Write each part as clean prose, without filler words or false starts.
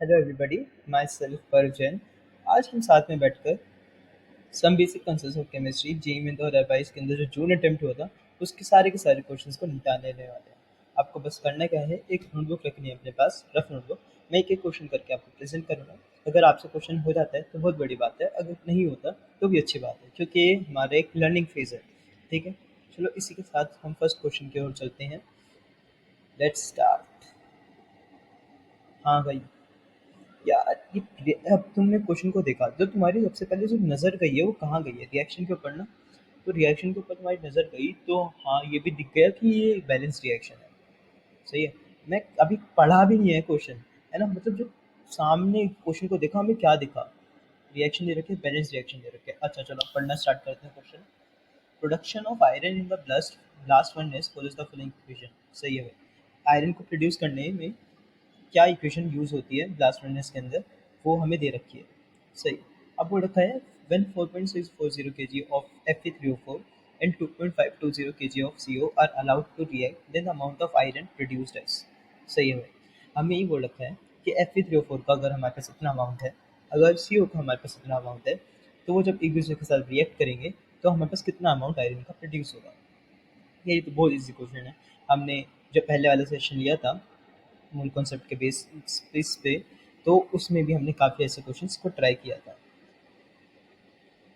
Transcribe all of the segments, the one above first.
Hello everybody, my self Parjan. आज हम साथ में बैठकर some basic concepts of chemistry JEE mains और एडवाइस के अंदर जो जून अटेम्प्ट हुआ था उसके सारे क्वेश्चंस को निपटाने वाले हैं। आपको बस करना क्या है, एक नोटबुक रखनी है अपने पास, रफ नोटबुक। मैं एक एक क्वेश्चन करके आपको प्रेजेंट करूँगा। अगर आपसे क्वेश्चन हो जाता है तो बहुत बड़ी बात है, अगर नहीं होता तो भी अच्छी बात है, क्योंकि ये हमारा एक लर्निंग फेज है। ठीक है, चलो इसी के साथ हम फर्स्ट क्वेश्चन की ओर चलते हैं। Let's start. हाँ भाई, यार अब तुमने क्वेश्चन को देखा, जो तुम्हारी सबसे पहले जो नज़र गई है वो कहाँ गई है? रिएक्शन के ऊपर ना। तो रिएक्शन के ऊपर तुम्हारी नज़र गई तो हाँ, ये भी दिख गया कि ये बैलेंस रिएक्शन है। सही है। मैं अभी पढ़ा भी नहीं है क्वेश्चन, है ना, मतलब जो सामने क्वेश्चन को देखा, हमें क्या दिखा? रिएक्शन दे रखे, बैलेंस रिएक्शन दे रखे। अच्छा चलो पढ़ना स्टार्ट करते हैं question. Production of iron in the blast furnace follows the following equation. सही है भाई। आयरन को प्रोड्यूस करने में क्या इक्वेशन यूज़ होती है ब्लास्ट फर्नेस के अंदर, वो हमें दे रखी है। सही। अब वो रखा है when 4.640 kg of Fe3O4 and 2.520 kg of CO are allowed to react, then the amount of iron produced is। सही है भाई। हमें ये बोल रखा है कि Fe3O4 का अगर हमारे पास इतना अमाउंट है, अगर CO का हमारे पास इतना अमाउंट है, तो वो जब एक दूसरे के साथ रिएक्ट करेंगे तो हमारे पास कितना अमाउंट आयरन का प्रोड्यूस होगा। ये तो बहुत इजी क्वेश्चन है। हमने जब पहले वाला सेशन लिया था मूल कॉन्सेप्ट के बेस पे, तो उसमें भी हमने काफ़ी ऐसे क्वेश्चंस को ट्राई किया था।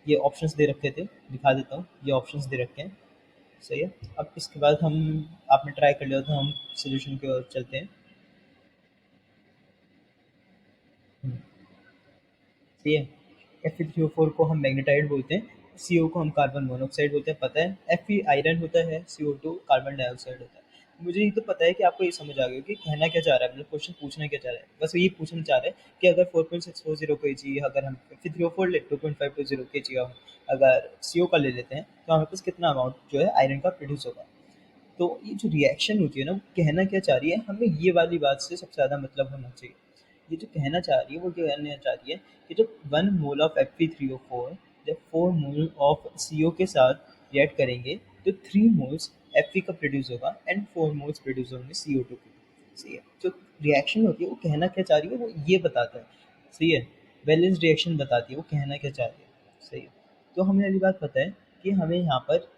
ये ऑप्शंस दे रखे थे, दिखा देता हूँ, ये ऑप्शंस दे रखे हैं। सही है। अब इसके बाद हम, आपने ट्राई कर लिया तो हम सोल्यूशन की ओर चलते हैं। सही है। Fe3O4 को हम मैग्नेटाइड बोलते हैं, CO को हम कार्बन मोनोऑक्साइड बोलते हैं, पता है। Fe आयरन होता है, CO2 कार्बन डाइऑक्साइड होता है। मुझे ये तो पता है कि आपको ये समझ आ गया कि कहना क्या चाह रहा है, मतलब क्वेश्चन पूछना क्या चाह रहा है। बस ये पूछना चाह रहा है कि अगर 4.640 के जी, अगर हम Fe3O4 ले 2.520 के जी, हम अगर CO का ले लेते हैं तो हमारे पास कितना अमाउंट जो है आयरन का प्रोड्यूस होगा। तो ये जो रिएक्शन होती है ना, वो कहना क्या चाह रही है, हमें ये वाली बात से सबसे ज़्यादा मतलब होना चाहिए। ये जो कहना चाह रही है वो कहना चाह रही है कि जब 1 मोल ऑफ Fe3O4 जब 4 मोल ऑफ CO के साथ रिएक्ट करेंगे तो 3 मोल्स Fe का प्रोड्यूस होगा एंड 4 मोल्स प्रोड्यूस होंगे CO2 के। सही है। जो रिएक्शन होती है वो कहना क्या चाह रही है वो ये बताता है। सही है। बैलेंस रिएक्शन बताती है वो कहना क्या चाह रही है। सही है। तो हमें वाली बात पता है कि हमें यहाँ पर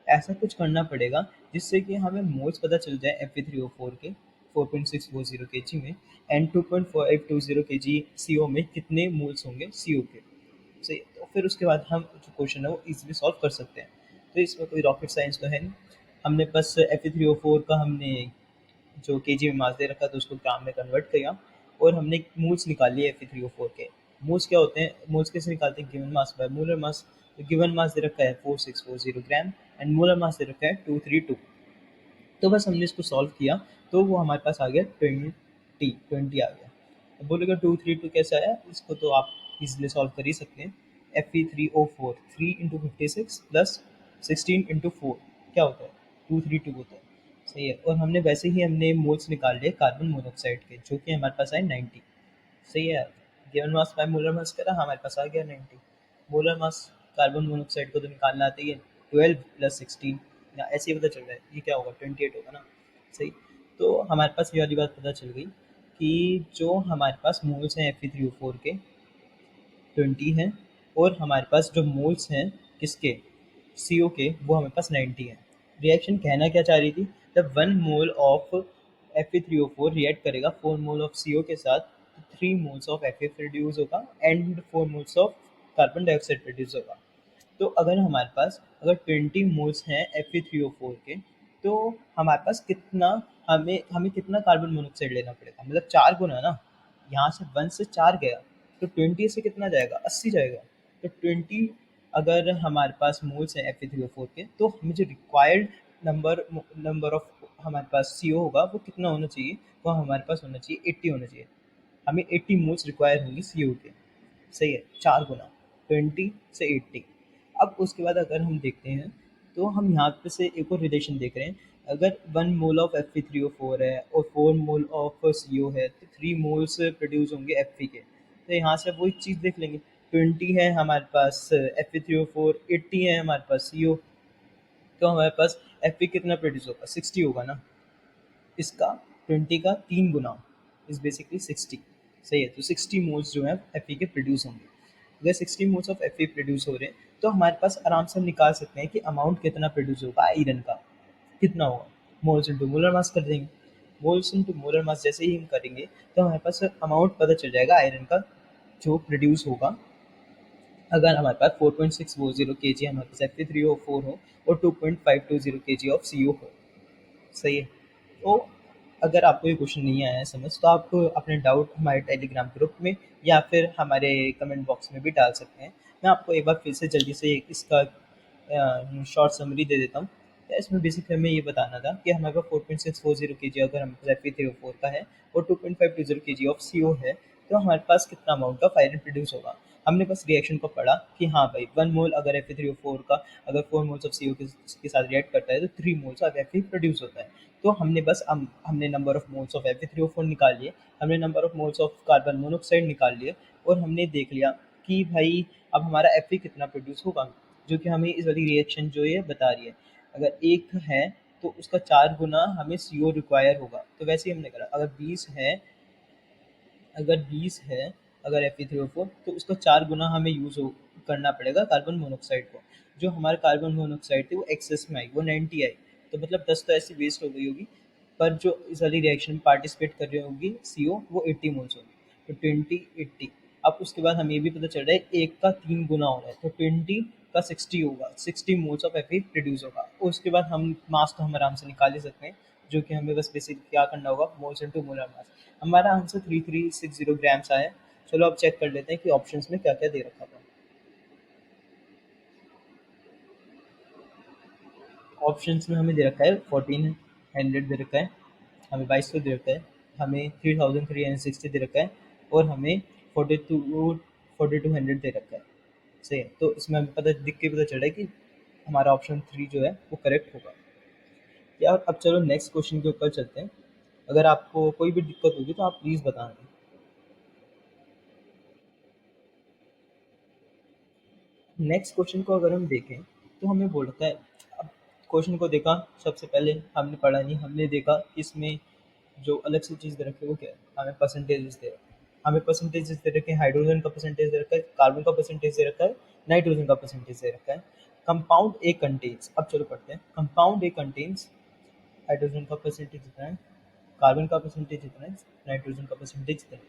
ऐसा कुछ करना पड़ेगा जिससे कि हमें मोल्स पता चल जाए Fe3O4 के 4.640 kg में, एंड 2.520 kg CO में कितने मोल्स होंगे CO के। सही। तो फिर उसके बाद हम जो क्वेश्चन है वो इजीली सॉल्व कर सकते हैं। तो इसमें कोई रॉकेट साइंस तो है नहीं। हमने बस Fe3O4 का हमने जो केजी में मास दे रखा था उसको ग्राम में कन्वर्ट किया, और हमने मोल्स निकाल लिए Fe3O4 के। मोल्स क्या होते हैं, मोल्स कैसे निकालते हैं? Given mass by molar mass. तो गिवन मास दे रखा है 4640 ग्राम एंड मोलर मास दे रखा है 232। तो बस हमने इसको सॉल्व किया तो वो हमारे पास आ गया 20 आ गया। अब बोलेगा 232 कैसे आया, इसको तो आप इजीली सॉल्व कर ही सकते हैं। Fe3O4 3 × 56 प्लस 16 × 4 क्या होता है? 232 होता है। सही है। और हमने वैसे ही हमने मोल्स निकाल लिए कार्बन मोनोऑक्साइड के, जो कि हमारे पास आए 90। सही है। Given mass by molar mass करा, हमारे पास आ गया 90। मोलर मास कार्बन मोनोऑक्साइड को तो निकालना आती है, 12 + 16, या ऐसे ही पता चल रहा है, ये क्या होगा 28 होगा ना। सही। तो हमारे पास ये वाली बात पता चल गई कि जो हमारे पास मोल्स हैं Fe3O4 के 20 हैं, और हमारे पास जो मोल्स हैं किसके, CO के, वो हमारे पास 90 हैं। रिएक्शन कहना क्या चाह रही थी, जब 1 मोल ऑफ Fe3O4 रिएक्ट करेगा 4 मोल ऑफ CO के साथ, तो 3 मोल्स ऑफ Fe प्रोड्यूस होगा and 4 moles of carbon dioxide produce होगा। तो अगर हमारे पास अगर 20 मोल्स हैं Fe3O4 के, तो हमारे पास कितना, हमें हमें कितना कार्बन मोनोऑक्साइड लेना पड़ेगा, मतलब 4 गुना ना। यहाँ से 1 से 4 गया तो 20 से कितना जाएगा, 80 जाएगा। तो 20 अगर हमारे पास मोल्स हैं Fe3O4 के, तो हमें जो रिक्वायर्ड नंबर नंबर ऑफ हमारे पास CO होगा वो कितना होना चाहिए, वो हमारे पास होना चाहिए 80 होना चाहिए। हमें 80 मोल्स रिक्वायर होंगी CO के। सही है। 4 गुना 20 से 80। अब उसके बाद अगर हम देखते हैं तो हम यहाँ पे से एक और रिलेशन देख रहे हैं। अगर 1 मोल ऑफ Fe3O4 है और 4 मोल ऑफ CO है, तो 3 मोल्स प्रोड्यूस होंगे Fe के। तो यहाँ से वो एक चीज़ देख लेंगे, 20 है हमारे पास Fe3O4, 80 है हमारे पास CO, तो हमारे पास Fe कितना प्रोड्यूस होगा, 60 होगा ना। इसका 20 का 3 गुना इज बेसिकली 60। सही है, तो 60 मोल्स जो है Fe के प्रोड्यूस होंगे। अगर 60 मोल्स ऑफ Fe प्रोड्यूस हो रहे हैं तो हमारे पास आराम से हम निकाल सकते हैं कि अमाउंट कितना प्रोड्यूस होगा आयरन का, कितना होगा, मोल्स इंटू मोलर मास कर देंगे। मोल्स इंटू मोलर मास जैसे ही हम करेंगे तो हमारे पास अमाउंट पता चल जाएगा आयरन का जो प्रोड्यूस होगा। अगर हमारे पास 4.640 kg हमारे पास Fe3O4 हो और 2.520 kg ऑफ CO हो। सही है, तो अगर आपको ये क्वेश्चन नहीं आया है समझ तो आप अपने डाउट हमारे टेलीग्राम ग्रुप में या फिर हमारे कमेंट बॉक्स में भी डाल सकते हैं। मैं आपको एक बार फिर से जल्दी से इसका शॉर्ट समरी दे देता हूँ। तो इसमें बेसिकली हमें ये बताना था कि हमारे पास 4.640 के जी अगर हमारे पास Fe3O4 का है और 2.520 के जी ऑफ CO है तो हमारे पास कितना अमाउंट ऑफ आयरन प्रोड्यूस होगा। हमने बस रिएक्शन को पढ़ा कि हाँ भाई 1 मोल अगर Fe3O4 का अगर 4 मोल्स ऑफ CO के साथ रिएक्ट करता है तो 3 मोल्स ऑफ Fe प्रोड्यूस होता है। तो हमने बस हमने number of moles of Fe3O4 निकाल लिए, हमने number of moles of carbon monoxide निकाल लिए और हमने देख लिया कि भाई अब हमारा Fe कितना प्रोड्यूस होगा, जो कि हमें इस वाली रिएक्शन जो है बता रही है। अगर 1 है तो उसका 4 गुना हमें CO रिक्वायर होगा। तो वैसे ही हमने करा, अगर 20 है अगर Fe3O4 तो उसका 4 गुना हमें यूज़ करना पड़ेगा कार्बन मोनोऑक्साइड को। जो हमारा कार्बन मोनोऑक्साइड थी वो एक्सेस में आई, वो 90 आई, तो मतलब 10 तो ऐसी वेस्ट हो गई होगी। पर जो इस वाली रिएक्शन में पार्टिसिपेट कर रही होगी CO वो 80 मोल्स होगी, तो 20 80। अब उसके बाद हमें ये भी पता चल रहा है एक का 3 गुना हो रहा है तो 20 का 60 होगा, 60 मोल्स ऑफ Fe प्रोड्यूस होगा। और उसके बाद हम मास तो हम आराम से निकाल ही सकते हैं, जो कि हमें बस बेसिक क्या करना होगा, मोल्स इंटू मोलर मास। हमारा आंसर 3360 ग्राम्स आया। चलो अब चेक कर लेते हैं कि ऑप्शंस में क्या क्या दे रखा था। ऑप्शंस में हमें दे रखा है 1400 दे रखा है, हमें 2200 दे रखा है, हमें 3360 दे रखा है और हमें 4200 दे रखा है। सही है, तो इसमें हमें पता दिख के पता चल रहा है कि हमारा ऑप्शन 3 जो है वो करेक्ट होगा। यार अब चलो नेक्स्ट क्वेश्चन के ऊपर चलते हैं। अगर आपको कोई भी दिक्कत होगी तो आप प्लीज़ बताना। नेक्स्ट क्वेश्चन को अगर हम देखें तो हमें बोल रखा है, अब क्वेश्चन को देखा सबसे पहले हमने पढ़ा नहीं, हमने देखा कि इसमें जो अलग से चीज़ दे रखी है वो क्या है, हमें परसेंटेजेस दे रखे हैं। हमें परसेंटेजेस दे रखे हैं, हाइड्रोजन का परसेंटेज दे रखा है, कार्बन का परसेंटेज दे रखा है, नाइट्रोजन का परसेंटेज दे रखा है। कंपाउंड ए कंटेन्स, अब चलो पढ़ते हैं। कंपाउंड ए कंटेन्स, हाइड्रोजन का परसेंटेज जितना है, कार्बन का परसेंटेज जितना है, नाइट्रोजन का परसेंटेज जितना है।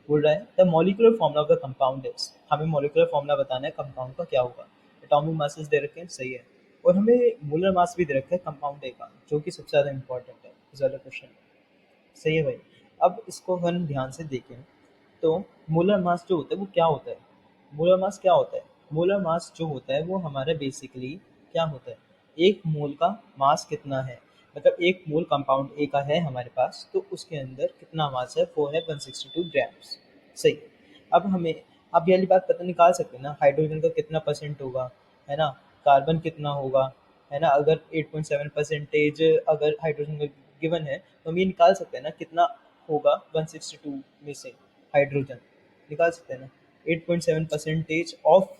बोल रहा है the molecular formula of the compound is, हमें मॉलिक्यूलर फॉर्मूला बताना है कंपाउंड का क्या होगा। एटॉमिक मासेस दे रखे हैं, सही है, और हमें मोलर मास भी दे रखा है कंपाउंड ए का, जो कि सबसे ज़्यादा इंपॉर्टेंट है इस वाले क्वेश्चन में। सही है भाई। अब इसको हम ध्यान से देखें तो मोलर मास जो होता है वो क्या होता है। मोलर मास क्या होता है, मोलर मास जो होता है वो हमारा बेसिकली क्या होता है, एक मोल का मास कितना है, मतलब एक मोल कंपाउंड ए का है हमारे पास तो उसके अंदर कितना मास है, वो है 162 ग्राम्स। सही। अब हमें अब ये वाली बात पता निकाल सकते हैं ना, हाइड्रोजन का कितना परसेंट होगा, है ना, कार्बन कितना होगा, है ना। अगर 8.7 परसेंटेज अगर हाइड्रोजन का गिवन है तो हम ये निकाल सकते हैं ना कितना होगा 162 में से हाइड्रोजन, निकाल सकते हैं ना 8.7 परसेंटेज ऑफ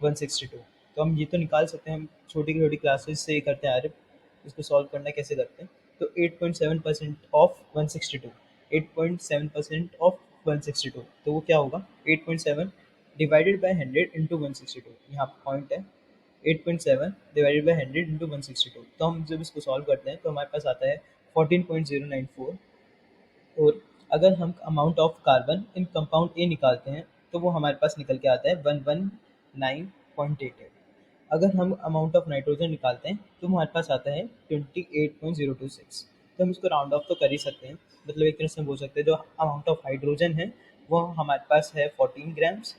162। तो हम ये तो निकाल सकते हैं, हम छोटी छोटी क्लासेस से करते आ रहे हैं। इसको सॉल्व करना कैसे करते हैं, तो 8.7% ऑफ 162, 8.7% ऑफ 162, तो वो क्या होगा 8.7 डिवाइडेड बाय 100 इंटू 162, यहाँ पर पॉइंट है 8.7 डिवाइडेड बाय 100 इंटू 162। तो हम जब इसको सॉल्व करते हैं तो हमारे पास आता है 14.094। और अगर हम amount of carbon in compound A निकालते हैं तो वो हमारे पास निकल के आता है 119.88। अगर हम अमाउंट ऑफ नाइट्रोजन निकालते हैं तो हमारे पास आता है 28.026। तो हम इसको राउंड ऑफ तो कर ही सकते हैं, मतलब एक तरह से हम बोल सकते हैं जो अमाउंट ऑफ हाइड्रोजन है वो हमारे पास है 14 ग्राम्स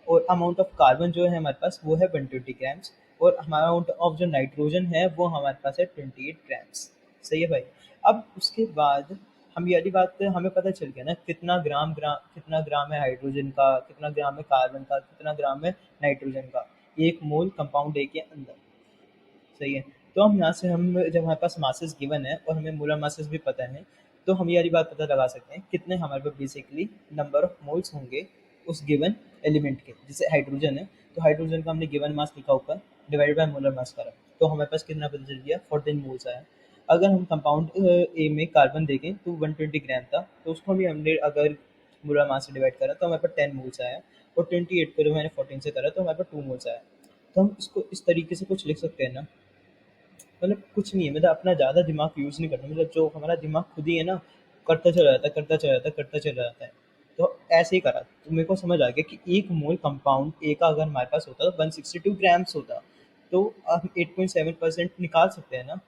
और अमाउंट ऑफ कार्बन जो है हमारे पास वो है 120 ग्राम्स और हमारा अमाउंट ऑफ जो नाइट्रोजन है वो हमारे पास है 28 ग्राम्स। सही है भाई। अब उसके बाद हम ये वाली बात हमें पता चल गया ना कितना ग्राम है हाइड्रोजन का, कितना ग्राम है कार्बन का, कितना ग्राम है नाइट्रोजन का एक मोल कंपाउंड ए के अंदर। सही है, तो हम यहाँ से हम जब हमारे पास मासेस गिवन है और हमें मोलर मासेस भी पता है तो हम ये वाली बात पता लगा सकते हैं कितने हमारे पास बेसिकली नंबर ऑफ मोल्स होंगे उस गिवन एलिमेंट के। जैसे हाइड्रोजन है तो हाइड्रोजन का हमने गिवन मास लिखा ऊपर डिवाइडेड बाय मोलर मास करा, तो हमारे पास कितना पता चल गया 14 मोल्स आया। अगर हम कंपाउंड ए में कार्बन देखें तो 120 ग्राम था, तो उसको भी हमने अगर मोलर मास से डिवाइड करा तो हमारे पास 10 मोल्स आया, और 28 को जो मैंने 14 से करा तो हमारे पास 2 मोल्स आया। तो हम इसको इस तरीके से कुछ लिख सकते हैं ना, मतलब कुछ नहीं है, मतलब अपना ज़्यादा दिमाग यूज़ नहीं करना, मतलब जो हमारा दिमाग खुद ही है ना, करता चला जाता है, करता चला जाता है, करता चला जाता है। तो ऐसे ही करा तो मेरे को समझ आ गया कि 1 मोल कंपाउंड ए का अगर हमारे पास होता तो 162 ग्राम्स होता। तो हम 8.7% निकाल सकते हैं ना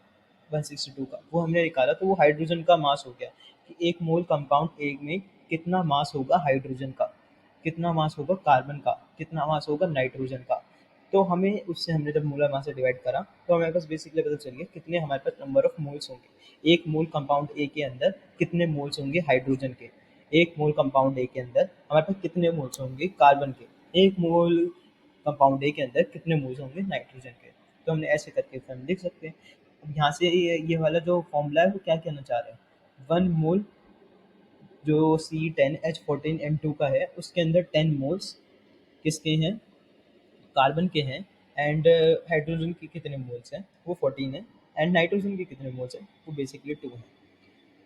162 का, वो हमने निकाला तो वो हाइड्रोजन का मास हो गया कि 1 मोल कंपाउंड ए में कितना मास होगा हाइड्रोजन का, कितना मास होगा कार्बन का, कितना मास होगा नाइट्रोजन का। तो हमें उससे हमने जब मोलर मास से डिवाइड करा तो हमारे पास बेसिकली पता चल गया कितने हमारे पास नंबर ऑफ मोल्स होंगे। एक मोल कंपाउंड ए के अंदर कितने मोल्स होंगे हाइड्रोजन के, एक मोल कंपाउंड ए के अंदर हमारे पास कितने मोल्स होंगे कार्बन के, एक मोल कंपाउंड ए के अंदर कितने मोल्स होंगे नाइट्रोजन के। तो हमने ऐसे करके फिर हम लिख सकते हैं। अब यहाँ से ये वाला जो फॉर्मूला है वो क्या कहना चाह रहे हैं, 1 मोल जो C10H14N2 का है उसके अंदर 10 मोल्स किसके हैं, कार्बन के हैं, एंड हाइड्रोजन के कितने मोल्स हैं वो 14 है, एंड नाइट्रोजन के कितने मोल्स हैं वो बेसिकली 2 है।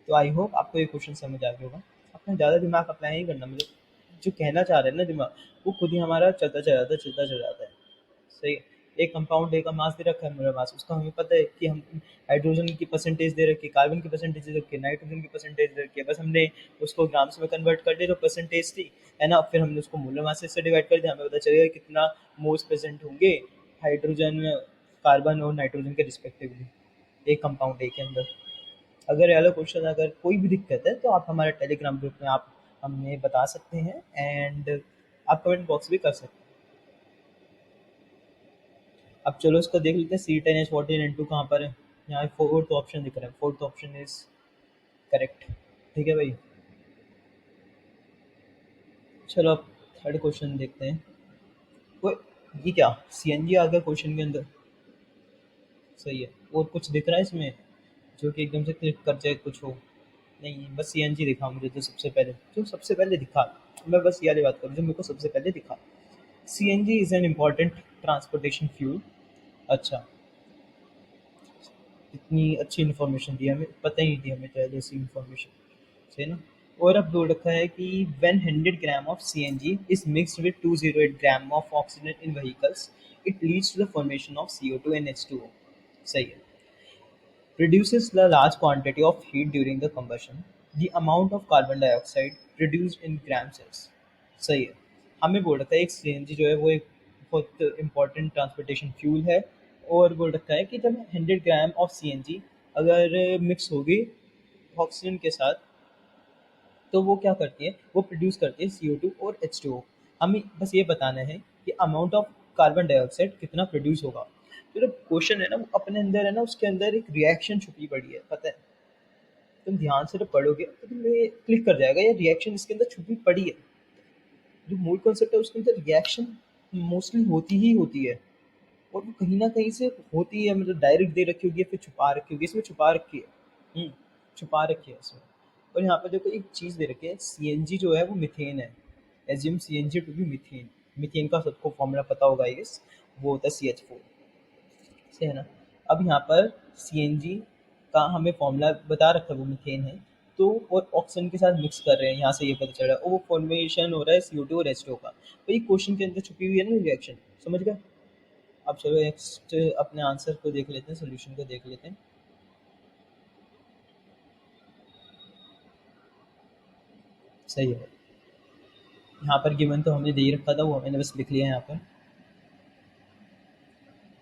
तो आई होप आपको ये क्वेश्चन समझ आ गया होगा। अपना ज़्यादा दिमाग अप्लाई नहीं करना, मतलब जो कहना चाह रहे हैं ना दिमाग, वो खुद ही हमारा चलता चला जाता है, चलता चला जाता है। सही है। एक कंपाउंड ए का मास दे रखा है मेरे पास, उसका हमें पता है कि हम हाइड्रोजन की परसेंटेज दे रखी है, कार्बन की परसेंटेज दे रखी है, नाइट्रोजन की परसेंटेज दे रखी है, बस हमने उसको ग्राम्स में कन्वर्ट कर दिया जो परसेंटेज थी, है ना। फिर हमने उसको मोलर मास से डिवाइड कर दिया, हमें पता चलेगा कितना मोल्स प्रेजेंट होंगे हाइड्रोजन, कार्बन और नाइट्रोजन के रिस्पेक्टिवली एक कंपाउंड ए के अंदर। अगर ये वाला क्वेश्चन अगर कोई भी दिक्कत है तो आप हमारे टेलीग्राम ग्रुप में आप हमें बता सकते हैं, एंड आप कमेंट बॉक्स भी कर सकते हैं। अब चलो इसको देख लेते हैं, C10H14N2 कहाँ पर है। यहाँ फोर्थ ऑप्शन दिख रहा है, फोर्थ ऑप्शन इज करेक्ट। ठीक है भाई, चलो अब थर्ड क्वेश्चन देखते हैं। वो ये क्या, CNG आ गया क्वेश्चन के अंदर, सही है। और कुछ दिख रहा है इसमें जो कि एकदम से क्लिक कर जाए कुछ हो, नहीं बस CNG दिखा मुझे, तो सबसे पहले जो सबसे पहले दिखा, मैं बस ये वाली बात करूँ जो मेरे को सबसे पहले दिखा। CNG is an important transportation fuel. अच्छा, इतनी अच्छी इन्फॉर्मेशन दी, हमें पता ही नहीं थी हमें, तो ऐसी इन्फॉर्मेशन, सही ना। और अब बोल रखा है कि when 100 gram of CNG is mixed with 208 gram of oxygen in vehicles, it leads to the formation of CO2 and H2O। सही है। Produces the large quantity of heat during the combustion, the amount of carbon dioxide produced in gram cells। सही है। हमें बोल रखा है एक CNG जो है वो एक बहुत इंपॉर्टेंट ट्रांसपोर्टेशन फ्यूल है, और बोल रखा है कि जब 100 ग्राम ऑफ CNG अगर मिक्स होगी ऑक्सीजन के साथ तो वो क्या करती है, वो प्रोड्यूस करती है CO2 और H2O। हमें बस ये बताना है कि अमाउंट ऑफ कार्बन डाइऑक्साइड कितना प्रोड्यूस होगा। तो जो क्वेश्चन है ना वो अपने अंदर है ना, उसके अंदर एक रिएक्शन छुपी पड़ी है, पता है। तुम ध्यान से जब पढ़ोगे तो तुम्हें क्लिक कर जाएगा ये रिएक्शन इसके अंदर छुपी पड़ी है। जो मूल कॉन्सेप्ट है उसके अंदर रिएक्शन मोस्टली होती ही होती है, और वो कहीं ना कहीं से होती है, मतलब डायरेक्ट दे रखी होगी या फिर छुपा रखी होगी, इसमें छुपा रखी है। छुपा रखी है इसमें। और यहाँ पर देखो एक चीज़ दे रखी है, CNG जो है वो मीथेन है। Assume CNG to be methane. Methane का सबको फॉर्मूला पता होगा आई गेस, वो होता है CH4, से है ना। अब यहाँ पर CNG का हमें फॉर्मूला बता रखा है वो मीथेन है, तो और ऑक्सीजन के साथ मिक्स कर रहे हैं, यहाँ से ये पता चल रहा है, और वो फॉर्मेशन हो रहा है CO2 और H2O का। तो ये क्वेश्चन के अंदर छुपी हुई है ना रिएक्शन, समझ गए। अब चलो नेक्स्ट अपने आंसर को देख लेते हैं, सोल्यूशन को देख लेते हैं। सही है। यहाँ पर गिवन तो हमने दे ही रखा था, वो मैंने बस लिख लिया है यहाँ पर।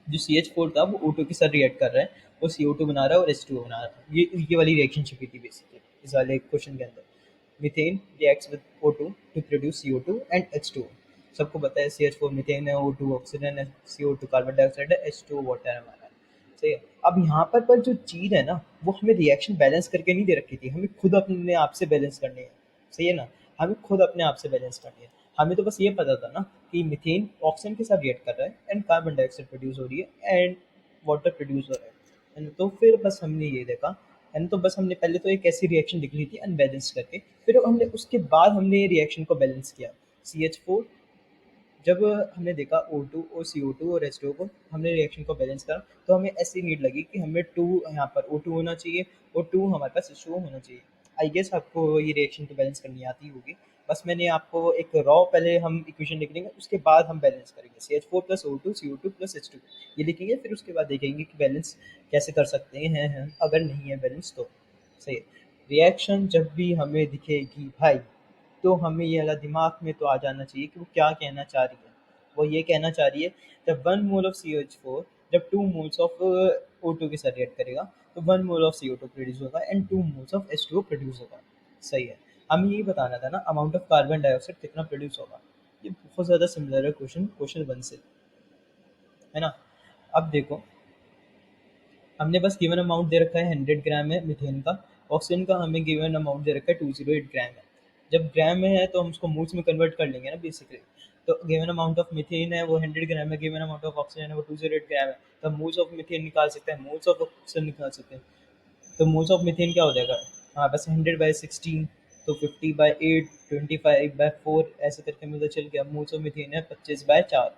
जो CH4 था वो O2 के साथ रिएक्ट कर रहा है, वो CO2 बना रहा है और H2O बना रहा है। ये वाली रिएक्शन छिपी थी बेसिकली इस वाले क्वेश्चन के अंदर। Methane reacts with O2 to produce CO2 and H2O। सबको पता है CH4 मीथेन है, O2 ऑक्सीजन है, CO2 कार्बन डाइऑक्साइड है, H2O वाटर है हमारा। सही है। अब यहाँ पर जो चीज़ है ना, वो हमें रिएक्शन बैलेंस करके नहीं दे रखी थी, हमें खुद अपने आप से बैलेंस करनी है। सही है ना, हमें खुद अपने आप से बैलेंस करनी है। हमें तो बस ये पता था ना कि मीथेन ऑक्सीजन के साथ रिएक्ट कर रहा है एंड कार्बन डाइऑक्साइड प्रोड्यूस हो रही है एंड वाटर प्रोड्यूस हो रहा है ना। तो फिर बस हमने ये देखा, है ना। तो बस हमने पहले तो एक ऐसी रिएक्शन लिख ली थी अनबैलेंस करके, फिर हमने उसके बाद हमने रिएक्शन को बैलेंस किया। CH4 जब हमने देखा O2 और CO2 और H2O को, हमने रिएक्शन को बैलेंस करा, तो हमें ऐसी नीड लगी कि हमें 2 यहाँ पर O2 होना चाहिए और 2 हमारे पास H2O होना चाहिए। आई गेस आपको ये रिएक्शन तो बैलेंस करनी आती होगी, बस मैंने आपको एक रॉ पहले हम इक्वेशन लिख लेंगे, उसके बाद हम बैलेंस करेंगे CH4 plus O2 CO2 plus H2 ये लिखेंगे, फिर उसके बाद देखेंगे कि बैलेंस कैसे कर सकते हैं हम, अगर नहीं है बैलेंस तो। सही है। रिएक्शन जब भी हमें दिखेगी भाई, तो हमें ये वाला दिमाग में तो आ जाना चाहिए कि वो क्या कहना चाह रही है। वो ये कहना चाह रही है, जब 1 मोल ऑफ CH4 जब 2 मोल्स ऑफ O2 के साथ रिएक्ट करेगा तो 1 मोल ऑफ CO2 प्रोड्यूस होगा and 2 moles of H2O produce होगा। सही है। हमें यही बताना था ना अमाउंट ऑफ कार्बन डाइऑक्साइड कितना प्रोड्यूस होगा। ये बहुत ज़्यादा सिमिलर है क्वेश्चन 1 से, है ना। अब देखो, हमने बस गिवन अमाउंट दे रखा है 100 ग्राम है मीथेन का, ऑक्सीजन का हमें गिवन अमाउंट दे रखा है 208 ग्राम है। जब ग्राम में है तो हम उसको मोल्स में कन्वर्ट कर लेंगे ना बेसिकली। तो गिवन अमाउंट ऑफ मीथेन है वो 100 ग्राम है, गिवन अमाउंट ऑफ ऑक्सीजन है वो 208 ग्राम है, तो मोल्स ऑफ मीथेन निकाल सकते हैं, मोल्स ऑफ ऑक्सीजन निकाल सकते हैं। तो मोल्स ऑफ मीथेन क्या हो जाएगा हमारे पास 100/16, तो 50/8 25/4 ऐसे करके मुझे चल गया। मोल्स ऑफ मीथेन है 25/4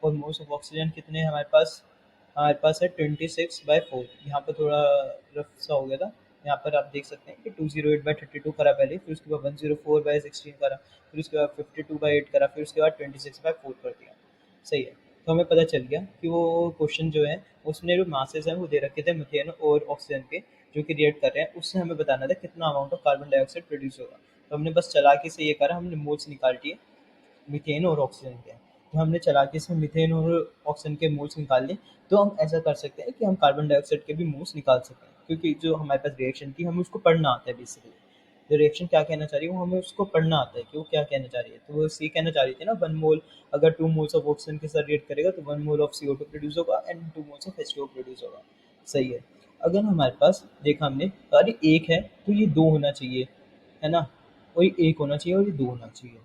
और मोल्स ऑफ ऑक्सीजन कितने हैं हमारे पास है 26/4। यहाँ पर थोड़ा रफ सा हो गया था। यहाँ पर आप देख सकते हैं कि 208/32 करा पहले, फिर उसके बाद 104/16 करा, फिर उसके बाद 52/8 करा, फिर उसके बाद 26/4 कर दिया। सही है। तो हमें पता चल गया कि वो क्वेश्चन जो है उसने जो मासेस हैं वो दे रखे थे मीथेन और ऑक्सीजन के, जो कि रिएक्ट कर रहे हैं, उससे हमें बताना था कितना amount of carbon dioxide produce होगा। तो हमने बस चालाकी से ये करा, हमने मोल्स निकाल दिए मीथेन और ऑक्सीजन के। तो हमने चालाकी से मीथेन और ऑक्सीजन के मोल्स निकाल लिए। तो हम ऐसा कर सकते हैं कि हम कार्बन डाइऑक्साइड के भी मोल्स निकाल सकते हैं, क्योंकि जो हमारे पास रिएक्शन थी हमें उसको पढ़ना आता है बेसिकली। जो रिएक्शन क्या कहना चाह रही है वो हमें उसको पढ़ना आता है कि वो क्या कहना चाह रही है। तो वो ये कहना चाह रही थी ना 1 मोल अगर 2 मोल्स ऑफ ऑक्सीजन के साथ रिएक्ट करेगा तो 1 मोल ऑफ CO2 प्रोड्यूस होगा and 2 moles of H2O produce होगा। सही है। अगर हमारे पास देखा हमने अरे एक है तो ये दो होना चाहिए, है ना। वही एक होना चाहिए और ये दो होना चाहिए।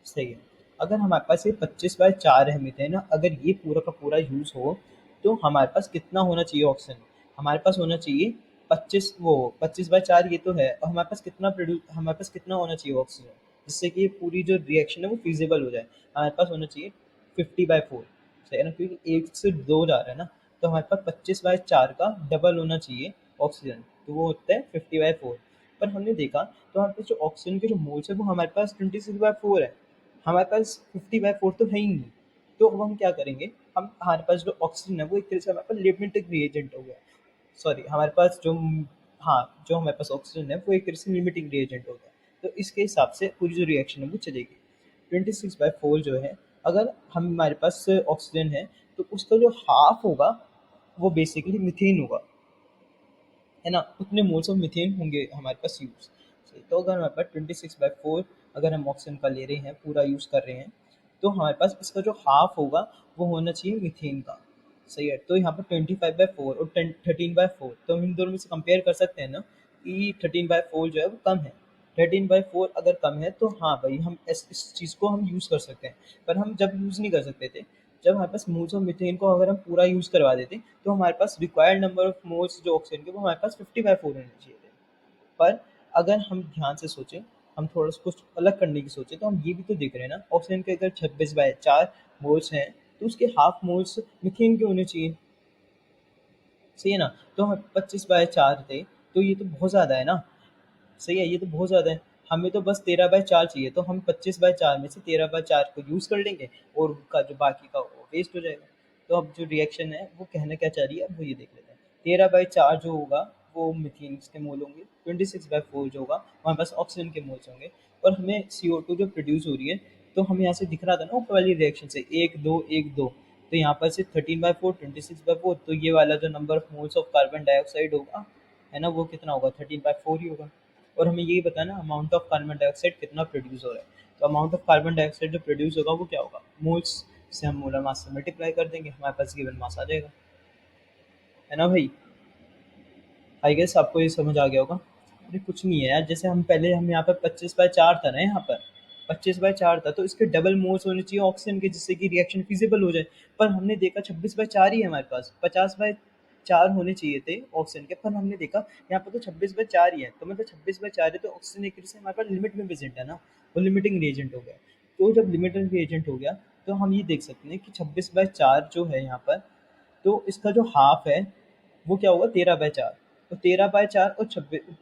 सही है। अगर हमारे पास ये 25/4 है मीथेन ना, अगर ये पूरा का पूरा यूज़ हो तो हमारे पास कितना होना चाहिए ऑक्सीजन, हमारे पास होना चाहिए 25/4 ये तो है, और हमारे पास कितना होना चाहिए ऑक्सीजन जिससे कि ये पूरी जो रिएक्शन है वो फिजिबल हो जाए। हमारे पास होना चाहिए 50/4। सही है ना, क्योंकि एक से दो जा रहा है ना, तो हमारे पास 25/4 का डबल होना चाहिए ऑक्सीजन, तो वो होता है 50/4। पर हमने देखा तो हमारे पास जो ऑक्सीजन के जो मोल्स है वो हमारे पास 26/4 है, हमारे पास 50/4 तो है ही नहीं। तो अब हम क्या करेंगे, हम हमारे पास जो ऑक्सीजन है वो एक तरह से हमारे पास लिमिटेड रिएजेंट हो गया। सॉरी, हमारे पास जो हाँ, जो हमारे पास ऑक्सीजन है वो एक तरह से लिमिटिंग रिएजेंट हो गया। तो इसके हिसाब से पूरी जो रिएक्शन है वो चलेगी। 26/4 जो है, अगर हम हमारे पास ऑक्सीजन है तो उसका जो हाफ होगा वो बेसिकली मीथेन होगा, है ना। उतने मोल्स ऑफ मीथेन होंगे हमारे पास यूज। तो अगर हमारे पास 26/4 अगर हम ऑक्सीजन का ले रहे हैं, पूरा यूज़ कर रहे हैं, तो हमारे पास इसका जो हाफ होगा वो होना चाहिए मीथेन का। सही है। तो यहाँ पर 25/4 और 13/4, तो हम इन दोनों में से कंपेयर कर सकते हैं ना कि 13/4 जो है वो कम है। 13/4 अगर कम है तो हाँ भाई, हम इस चीज़ को हम यूज़ कर सकते हैं। पर हम जब यूज़ नहीं कर सकते थे, जब हमारे पास मोल्स ऑफ मीथेन को अगर हम पूरा यूज़ करवा देते तो हमारे पास रिक्वायर्ड नंबर ऑफ मोल्स जो ऑक्सीजन के वो हमारे पास 50/4 होने चाहिए थे। पर अगर हम ध्यान से सोचें, हम थोड़ा सा कुछ अलग करने की सोचें, तो हम ये भी तो देख रहे हैं ना, ऑक्सीजन के अगर 26/4 मोल्स हैं तो उसके हाफ मोल्स मीथेन के होने चाहिए। सही है ना। तो हम 25/4 थे, तो ये तो बहुत ज़्यादा है ना। सही है, ये तो बहुत ज़्यादा है। हमें तो बस 13/4 चाहिए, तो हम 25/4 में से 13/4 को यूज़ कर लेंगे और उसका जो बाकी का वो वेस्ट हो जाएगा। तो अब जो रिएक्शन है वो कहना क्या चाह रही है, अब वो ये देख लेते हैं। 13/4 जो होगा वो मीथेन्स के मोल होंगे, 26/4 जो होगा हमारे पास ऑक्सीजन के मोल्स होंगे। और हमें CO2 जो प्रोड्यूस हो रही है, तो हमें यहाँ से दिख रहा था ना ऊपर वाली रिएक्शन से 1 2 1 2, तो यहाँ पर से 13/4 26/4, तो ये वाला जो number of moles of carbon dioxide होगा, है ना, वो कितना होगा 13/4 ही होगा। और हमें यही बताना अमाउंट ऑफ कार्बन डाइऑक्साइड कितना प्रोड्यूस हो रहा है। तो अमाउंट ऑफ कार्बन डाइऑक्साइड जो प्रोड्यूस होगा वो क्या होगा, मोल्स से हम मोलर मास से मल्टीप्लाई कर देंगे, हमारे पास गिवन मास आ जाएगा, है ना भाई। आई गेस आपको ये समझ आ गया होगा। अरे कुछ नहीं है यार, जैसे हम यहाँ पर 25/4 था ना, यहाँ पर 25/4 था, तो इसके डबल मोल्स होने चाहिए ऑक्सीजन के जिससे कि रिएक्शन फिजिबल हो जाए। पर हमने देखा 26/4 ही है हमारे पास, 50/4 होने चाहिए थे ऑक्सीजन के, पर हमने देखा यहाँ पर तो 26/4 ही है। तो मतलब 26/4 है तो ऑक्सीजन एक तरह से हमारे पास लिमिट में प्रेजेंट है ना, वो लिमिटिंग रिएजेंट हो गया। तो जब लिमिटिंग रिएजेंट हो गया तो हम ये देख सकते हैं कि 26/4 जो है यहाँ पर, तो इसका जो हाफ है वो क्या होगा 13/4। तो 13/4 और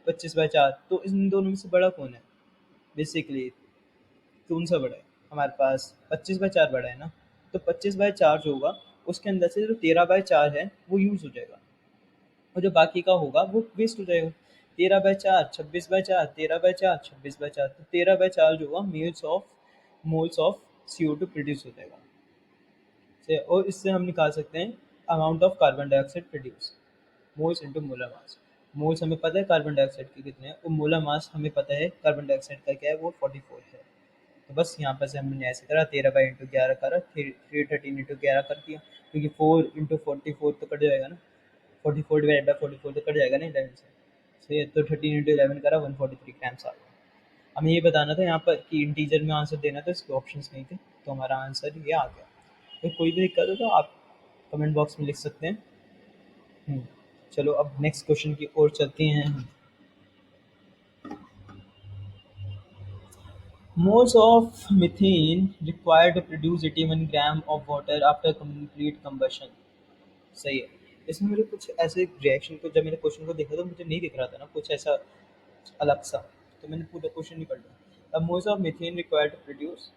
25/4, तो इन दोनों में से बड़ा कौन है बेसिकली, कौन सा बड़ा है? हमारे पास 25/4 बड़ा है ना, तो 25/4 जो होगा उसके अंदर से जो 13/4 है वो यूज़ हो जाएगा, और जो बाकी का होगा वो वेस्ट हो जाएगा। 13/4, 26/4, 13/4, 26/4, तो 13/4 जो होगा मोल्स ऑफ CO2 प्रोड्यूस हो जाएगा। और इससे हम निकाल सकते हैं amount of carbon dioxide produce, moles into molar mass. Moles हमें पता है कार्बन डाइऑक्साइड के कितने हैं, और मोलर मास हमें पता है कार्बन डाइऑक्साइड का क्या है, वो 44 है। तो बस यहाँ पर से हमने ऐसे करा, 13/11 करा, फिर 313 इंटू 11 कर दिया, क्योंकि 4 इंटू 44 तो कट जाएगा ना, 44/44 तो कट जाएगा ना 11 से। सही है, तो 13 इंटू 11 करा, 143 ग्राम्स आ गया। हमें ये बताना था यहाँ पर कि इंटीजर में आंसर देना था, इसके ऑप्शंस नहीं थे, तो हमारा आंसर ये आ गया। तो कोई भी दिक्कत हो तो आप कमेंट बॉक्स में लिख सकते हैं। हम्म, चलो अब नेक्स्ट क्वेश्चन की ओर चलते हैं हम। Moles of methane required to produce 81 gram of water after complete combustion। सही है। इसमें मेरे कुछ ऐसे रिएक्शन को, जब मैंने क्वेश्चन को देखा तो मुझे नहीं दिख रहा था ना कुछ ऐसा अलग सा, तो मैंने पूरा क्वेश्चन नहीं पढ़ लिया। अब moles of methane required to produce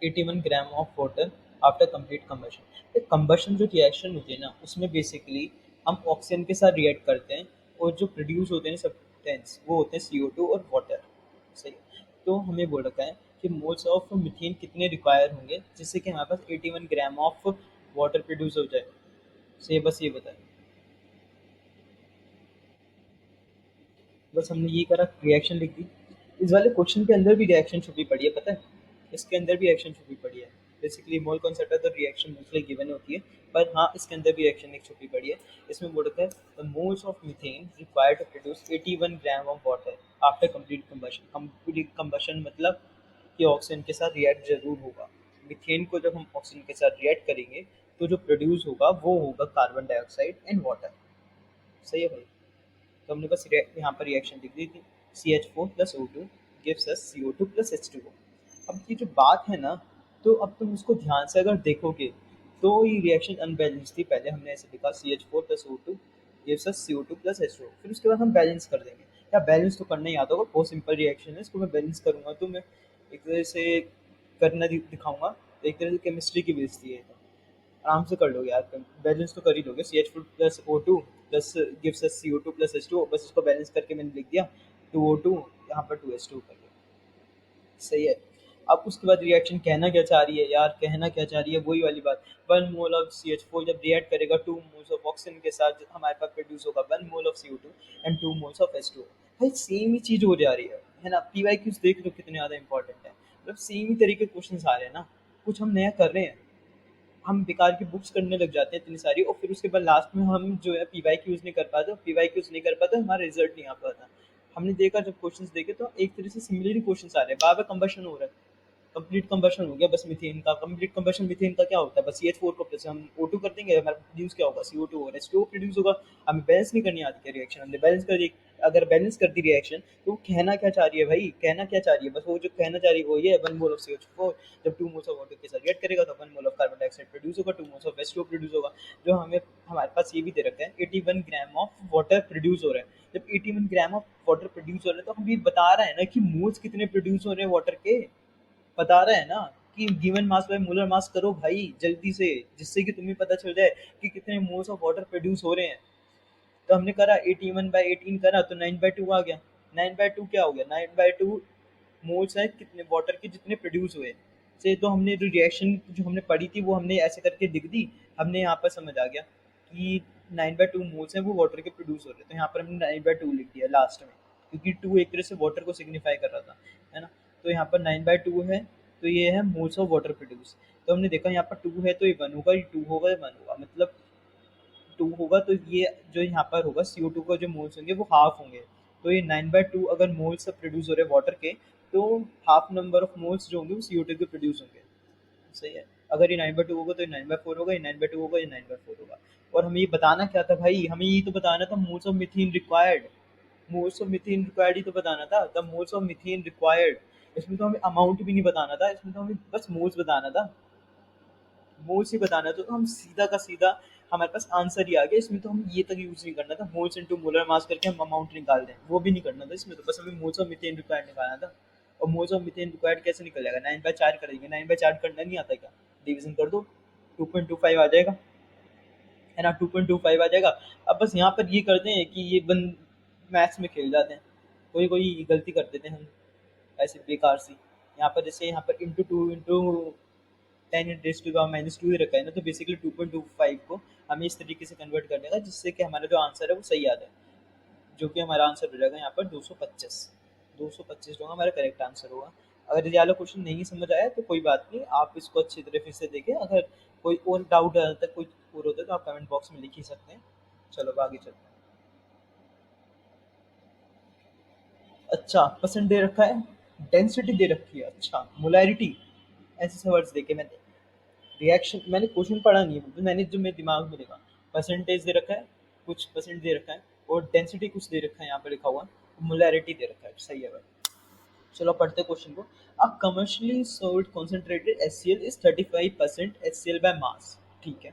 81 gram of water after complete combustion. Combustion जो रिएक्शन होती है ना, उसमें बेसिकली हम ऑक्सीजन के साथ रिएक्ट करते हैं, और जो प्रोड्यूस होते हैं सब्सटेंस वो होते हैं CO2 और वाटर। सही है। तो हमें बोल रखा है कि मोल्स ऑफ मीथेन कितने रिक्वायर होंगे जिससे कि हमारे पास 81 ग्राम ऑफ वाटर प्रोड्यूस हो जाए। सही है, बस ये बताएं। बस हमने ये करा, रिएक्शन लिख दी। इस वाले क्वेश्चन के अंदर भी रिएक्शन छुपी पड़ी है, पता है? इसके अंदर भी रिएक्शन छुपी पड़ी है। बेसिकली मोल कॉन्सेप्ट है तो रिएक्शन मोस्टली गिवन होती है, पर हाँ इसके अंदर भी रिएक्शन एक छुपी पड़ी है। इसमें बोल रखा है the moles of methane required to produce 81 gram of water after complete combustion. Complete combustion मतलब कि ऑक्सीजन के साथ रिएक्ट जरूर होगा। मीथेन को जब हम ऑक्सीजन के साथ रिएक्ट करेंगे तो जो प्रोड्यूस होगा वो होगा कार्बन डाइऑक्साइड एंड वाटर। सही है भाई? तो हमने बस यहाँ पर रिएक्शन लिख दी थी। CH4+O2 gives us CO2+H2O। अब ये जो बात है ना, तो अब तुम इसको ध्यान से अगर देखोगे तो ये रिएक्शन अनबैलेंस थी। पहले हमने ऐसे लिखा CH4+O2 gives us CO2+H2O, फिर उसके बाद हम बैलेंस कर देंगे। या बैलेंस तो करना ही आता होगा, बहुत सिंपल रिएक्शन है, इसको मैं बैलेंस करूंगा तो मैं एक तरह से करना दिखाऊंगा, तो एक तरह से केमिस्ट्री की बेइज्जती है। आराम से कर लोगे यार, बैलेंस तो कर ही लोगे। CH4+O2 plus gives us CO2+H2O, बस इसको बैलेंस करके मैंने लिख दिया 2O2, यहाँ पर 2H2 कर दिया। सही है। अब उसके बाद रिएक्शन कहना क्या चाह रही है यार, कहना क्या चाह रही है, वही वाली बात। 1 मोल ऑफ CH4 जब रिएक्ट करेगा 2 मोल्स ऑफ ऑक्सीजन के साथ, हमारे पास प्रोड्यूस होगा 1 mole of CO2 and 2 moles of H2O। भाई सेम ही चीज हो जा रही है ना? PYQs देख लो कितने ज्यादा इंपॉर्टेंट है, मतलब सेम ही तरीके के क्वेश्चन आ रहे हैं ना, कुछ हम नया कर रहे हैं। हम बेकार की बुक्स करने लग जाते हैं इतनी सारी, और फिर उसके बाद लास्ट में हम जो है PYQs नहीं कर पाते, PYQs नहीं कर पाते, हमारा रिजल्ट नहीं आ पाता। हमने देखा जब क्वेश्चंस देखे तो एक तरह से सिमिलर क्वेश्चंस आ रहे हैं, बार बार कंबशन हो रहा है। कंप्लीट कंबशन हो गया बस मीथेन का। कंप्लीट कंबशन मीथेन का क्या होता है? बस CH4 को प्लस हम O2 कर देंगे, हमारा प्रोड्यूस क्या होगा? CO2 और H2O प्रोड्यूस होगा। हमें बैलेंस नहीं करनी आती है रिएक्शन, हमने बैलेंस कर दी। अगर बैलेंस कर दी रिएक्शन तो वो कहना क्या चाह रही है भाई, कहना क्या चाह रही है? बस वो जो कहना चाह रही है वो ये है, 1 मोल ऑफ CH4 जब 2 मोल्स ऑफ वाटर के साथ रिएक्ट करेगा तो 1 mole of carbon dioxide produce होगा, 2 मोल्स ऑफ H2O प्रोड्यूस होगा। जो हमें हमारे पास ये भी दे रखा है 81 ग्राम ऑफ वाटर प्रोड्यूस हो रहा है। जब 81 ग्राम ऑफ वाटर प्रोड्यूस हो रहा है तो हम ये बता रहा है ना कि मोल्स कितने प्रोड्यूस हो रहे हैं वाटर के, बता रहा है ना कि given mass by molar mass करो भाई जल्दी से, जिससे कि तुम्हें पता चल जाए कि कितने मोल्स ऑफ वाटर प्रोड्यूस हो रहे हैं। तो हमने करा 81/18 करा तो 9/2 आ गया। 9/2 क्या हो गया? 9/2 मोल्स है कितने वाटर के जितने प्रोड्यूस हुए से। तो हमने जो रिएक्शन जो हमने पढ़ी थी वो हमने ऐसे करके लिख दी, हमने यहाँ पर समझ आ गया कि 9/2 मोल्स हैं वो वाटर के प्रोड्यूस हो रहे हैं, तो यहाँ पर हमने 9/2 लिख दिया लास्ट में, क्योंकि 2 एक तरह से वाटर को सिग्निफाई कर रहा था, है ना? तो यहाँ पर 9/2 है, तो ये है मोल्स ऑफ वाटर प्रोड्यूस। तो हमने देखा यहाँ पर 2 है तो ये 1 होगा, ये 2 होगा, ये 1 होगा, मतलब 2 होगा तो ये जो यहाँ पर होगा CO2 का जो मोल्स होंगे वो हाफ होंगे। तो ये 9/2 अगर मोल्स प्रोड्यूस हो रहे हैं वाटर के, तो हाफ नंबर ऑफ मोल्स जो होंगे वो CO2 के प्रोड्यूस होंगे। सही है। अगर ये 9/2 होगा तो ये 9/4 होगा, ये 9/2 होगा, ये 9/4 होगा। और हमें ये बताना क्या था भाई? हमें ये तो बताना था moles of methane required. Moles of methane required ही तो बताना था, the moles of methane required. इसमें तो हमें अमाउंट भी नहीं बताना था, इसमें तो हमें बस मोल्स बताना था। मोल्स ही बताना था तो हम सीधा का सीधा हमारे पास आंसर ही आ गया। इसमें तो हम ये तक यूज नहीं करना था मोल्स इनटू मोलर मास करके हम अमाउंट निकाल दें, वो भी नहीं करना था। इसमें तो बस हमें मोल्स ऑफ मीथेन रिक्वायर्ड निकालना था। और मोल्स ऑफ मीथेन रिक्वायर्ड कैसे निकल जाएगा, 9/4 करेंगे, 9/4 करना नहीं आता क्या, डिवीजन कर दो, 2.25 आ जाएगा, है ना, 2.25 आ जाएगा। अब बस यहाँ पर ये करते हैं कि ये बन मैथ्स में खेल जाते हैं, कोई कोई गलती कर देते हैं हम ऐसे बेकार सी। यहाँ पर जैसे यहाँ पर इंटू टू इंटू 10 ही रखा है ना, तो बेसिकली 2.25 को हमें इस तरीके से कन्वर्ट करने का जिससे कि हमारा जो आंसर है वो सही आ जाए, जो कि हमारा आंसर हो जाएगा यहाँ पर 225। 225 जो हमारा करेक्ट आंसर होगा। अगर ये वाला क्वेश्चन नहीं समझ आया तो कोई बात नहीं, आप इसको अच्छी तरह फिर से देखें। अगर कोई और डाउट आता है, कोई और होता है, तो आप कमेंट बॉक्स में लिख ही सकते हैं। चलो अब आगे चलते हैं। अच्छा, परसेंट दे रखा है, डेंसिटी दे रखी है, अच्छा मोलैरिटी, ऐसे से वर्ड्स देखे मैंने। रिएक्शन मैंने क्वेश्चन पढ़ा नहीं है, मैंने जो मेरे दिमाग में देखा, परसेंटेज दे रखा है, कुछ परसेंट दे रखा है, और डेंसिटी कुछ दे रखा है, यहाँ पे लिखा हुआ मोलैरिटी दे रखा है, सही है भाई। चलो पढ़ते क्वेश्चन को। A commercially sold concentrated HCl is 35% HCl by mass, ठीक है।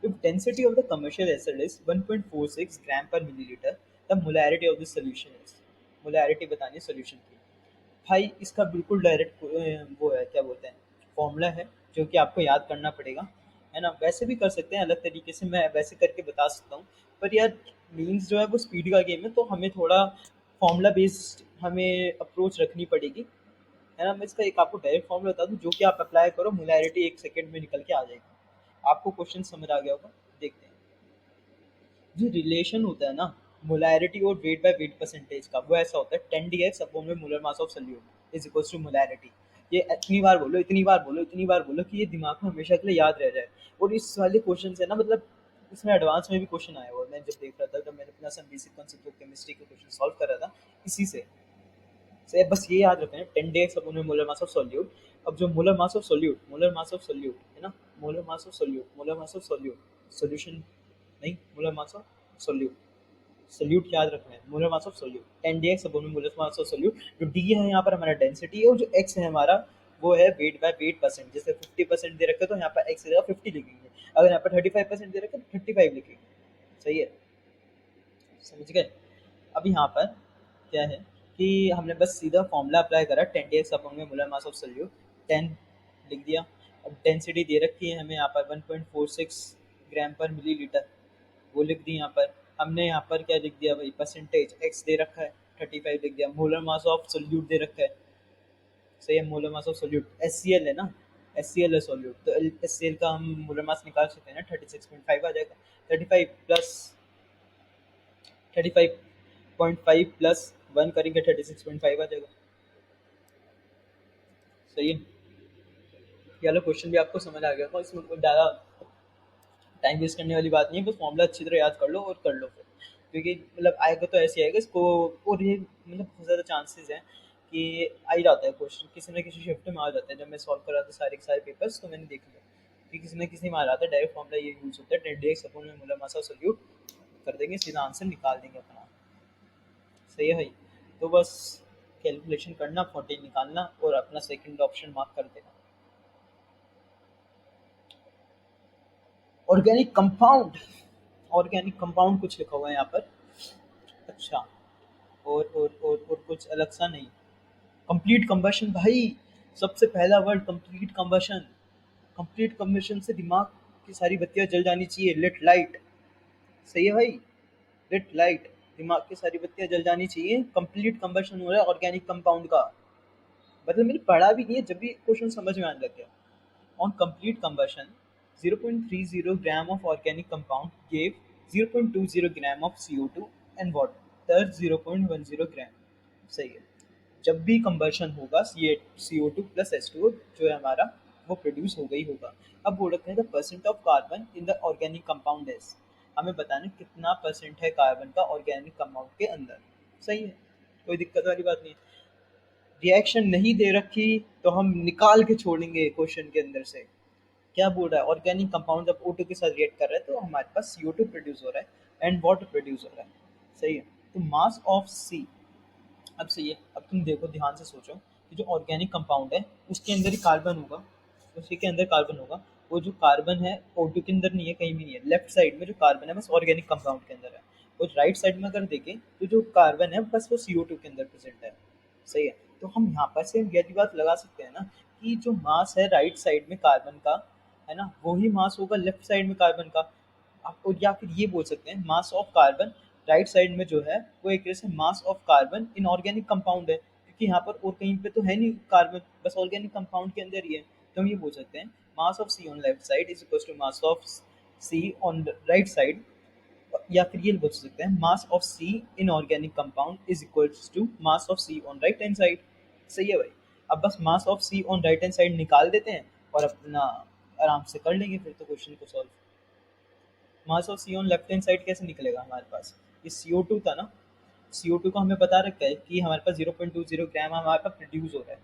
If density of the commercial acid is 1.46 gram per milliliter, the molarity of the solution is, molarity बतानी है solution की। भाई इसका बिल्कुल डायरेक्ट वो है, क्या बोलते हैं, फॉर्मूला है, जो कि आपको याद करना पड़ेगा, है ना। वैसे भी कर सकते हैं अलग तरीके से, मैं वैसे करके बता सकता हूँ, पर यार मीन्स जो है वो स्पीड का गेम है, तो हमें थोड़ा फॉर्मूला बेस्ड हमें अप्रोच रखनी पड़ेगी, है ना। मैं इसका एक आपको डायरेक्ट फॉर्मूला बता दूं, जो कि आप अप्लाई करो, मोलैरिटी 1 सेकंड में निकल के आ जाएगी। आपको क्वेश्चन समझ आ गया होगा, देखते हैं। जो रिलेशन होता है ना मोलैरिटी और वेट बाय वेट परसेंटेज का, वो ऐसा होता है 10 dx अपॉन में molar mass of solute is equals to molarity. ये इतनी बार बोलो, इतनी बार बोलो, इतनी बार बोलो कि ये दिमाग में हमेशा के लिए याद रह जाए। और इस वाले क्वेश्चन से ना, मतलब इसमें एडवांस में भी क्वेश्चन आया हुआ है, मैं जब देख रहा था, जब मैंने अपना some basic concept of chemistry के क्वेश्चन सॉल्व कर रहा था इसी से बस ये याद रखना है, 10 dx अपॉन में मोलर मास ऑफ सोल्यूट। अब जो molar mass of solute, molar mass of solute है ना, molar mass of solute, molar mass of solute solution नहीं, molar mass of solute, solute याद रखना है, molar mass of solute 10 dx upon में molar mass of solute. जो D है यहाँ पर हमारा डेंसिटी है, और जो एक्स है हमारा वो है वेट बाय वेट परसेंट। जैसे 50% दे रखे तो यहाँ पर एक्स की जगह 50 लिखेंगे, अगर यहाँ पर 35% दे रखे तो 35 लिखेंगे, सही है, समझ गए। अब यहाँ पर क्या है कि हमने बस सीधा फॉर्मूला अप्लाई करा, 10 dx अपॉन में मोलर मास ऑफ सोल्यूट, 10 लिख दिया। अब डेंसिटी दे रखी है हमें यहाँ पर 1.46 ग्राम पर मिलीलीटर, वो लिख दी यहाँ पर। हमने यहाँ पर क्या लिख दिया भाई, परसेंटेज एक्स दे रखा है, 35 लिख दिया। मोलर मास ऑफ सोल्यूट दे रखा है, सही है, molar mass of solute S C L है ना, एस सी एल है सोल्यूट, तो एस सी एल का हम मोलर मास निकाल सकते हैं ना, 36.5 आ जाएगा। 35 प्लस 35.5 प्लस 1 करेंगे 36.5 आ जाएगा, सही है। ये वाला क्वेश्चन भी आपको समझ आ गया होगा, इसमें कोई ज़्यादा टाइम वेस्ट करने वाली बात नहीं है, बस फॉर्मूला अच्छी तरह याद कर लो और कर लो फिर, क्योंकि मतलब आएगा तो ऐसे आएगा इसको। और ये मतलब बहुत ज़्यादा चांसेस हैं कि आ ही जाता है क्वेश्चन, किसी न किसी शिफ्ट में आ जाता है। जब मैं सॉल्व कर रहा था सारे के सारे पेपर्स, तो मैंने देख लिया कि किसी न किसी में आ जाता है, डायरेक्ट फॉर्मूला ये यूज़ होता है, 10 dx अपॉन में मोलर मास ऑफ सोल्यूट कर देंगे, सीधा आंसर निकाल देंगे अपना, सही है भाई। तो बस कैलकुलेशन करना, 14 निकालना और अपना सेकंड ऑप्शन मार्क कर देना। ऑर्गेनिक कंपाउंड, ऑर्गेनिक कंपाउंड कुछ लिखा हुआ है यहाँ पर, अच्छा, और कुछ अलग सा नहीं। कंप्लीट कंबशन भाई, सबसे पहला word complete combustion. Complete combustion से दिमाग की सारी बत्तियां जल जानी चाहिए, लेट लाइट, सही है भाई, लेट लाइट, दिमाग की सारी बत्तियां जल जानी चाहिए। कंप्लीट कंबशन हो रहा है ऑर्गेनिक कंपाउंड का, मतलब मैंने पढ़ा भी नहीं है, जब भी क्वेश्चन समझ में आने लग गया। On complete combustion, 0.30 gram of organic compound gave 0.20 gram of CO2 and water 0.10 gram, सही है। जब भी कंबर्शन होगा ये CO2 प्लस H2O जो है हमारा, वो प्रोड्यूस हो गई होगा। अब बोल रखते हैं the percent of carbon in the organic compound is, हमें बताना कितना परसेंट है कार्बन का ऑर्गेनिक कंपाउंड के अंदर, सही है, कोई दिक्कत वाली बात नहीं है। रिएक्शन नहीं दे रखी तो हम निकाल के छोड़ेंगे क्वेश्चन के अंदर से। क्या बोल रहा है, ऑर्गेनिक कंपाउंड जब O2 के साथ रिएक्ट कर रहा है तो हमारे पास CO2 प्रोड्यूस हो रहा है एंड वाटर प्रोड्यूस हो रहा है, सही है। तो मास ऑफ सी, अब सही है, अब तुम देखो ध्यान से सोचो कि जो ऑर्गेनिक कंपाउंड है उसके अंदर ही कार्बन होगा, उसी के अंदर कार्बन होगा। वो जो कार्बन है O2 के अंदर नहीं है, कहीं भी नहीं है। लेफ्ट साइड में जो कार्बन है बस ऑर्गेनिक कंपाउंड के अंदर है, और राइट साइड में अगर देखें तो जो कार्बन है बस वो CO2 के अंदर प्रेजेंट है, सही है। तो हम यहाँ पर से ये भी बात लगा सकते हैं ना कि जो मास है राइट साइड में कार्बन का, है ना, वही मास होगा लेफ्ट साइड में कार्बन का। आपको या फिर ये बोल सकते हैं mass of carbon right side में जो है वो एक तरह से मास of carbon in organic compound है, क्योंकि यहाँ पर और कहीं पे तो है नहीं कार्बन, बस ऑर्गेनिक कंपाउंड के अंदर ही है। तो हम ये बोल सकते हैं mass of C on left side is equal to mass of C on right side, या फिर ये बोल सकते हैं mass of C in organic compound is equal to mass of C on right hand side. सही है भाई। अब बस mass of C on right hand side निकाल देते हैं और अपना आराम से कर लेंगे फिर तो क्वेश्चन को solve. Mass of C on left hand side कैसे निकलेगा हमारे पास, ये CO2 था ना, CO2 को हमें बता रखा है कि हमारे पास 0.20 ग्राम हमारे पास प्रोड्यूस हो रहा है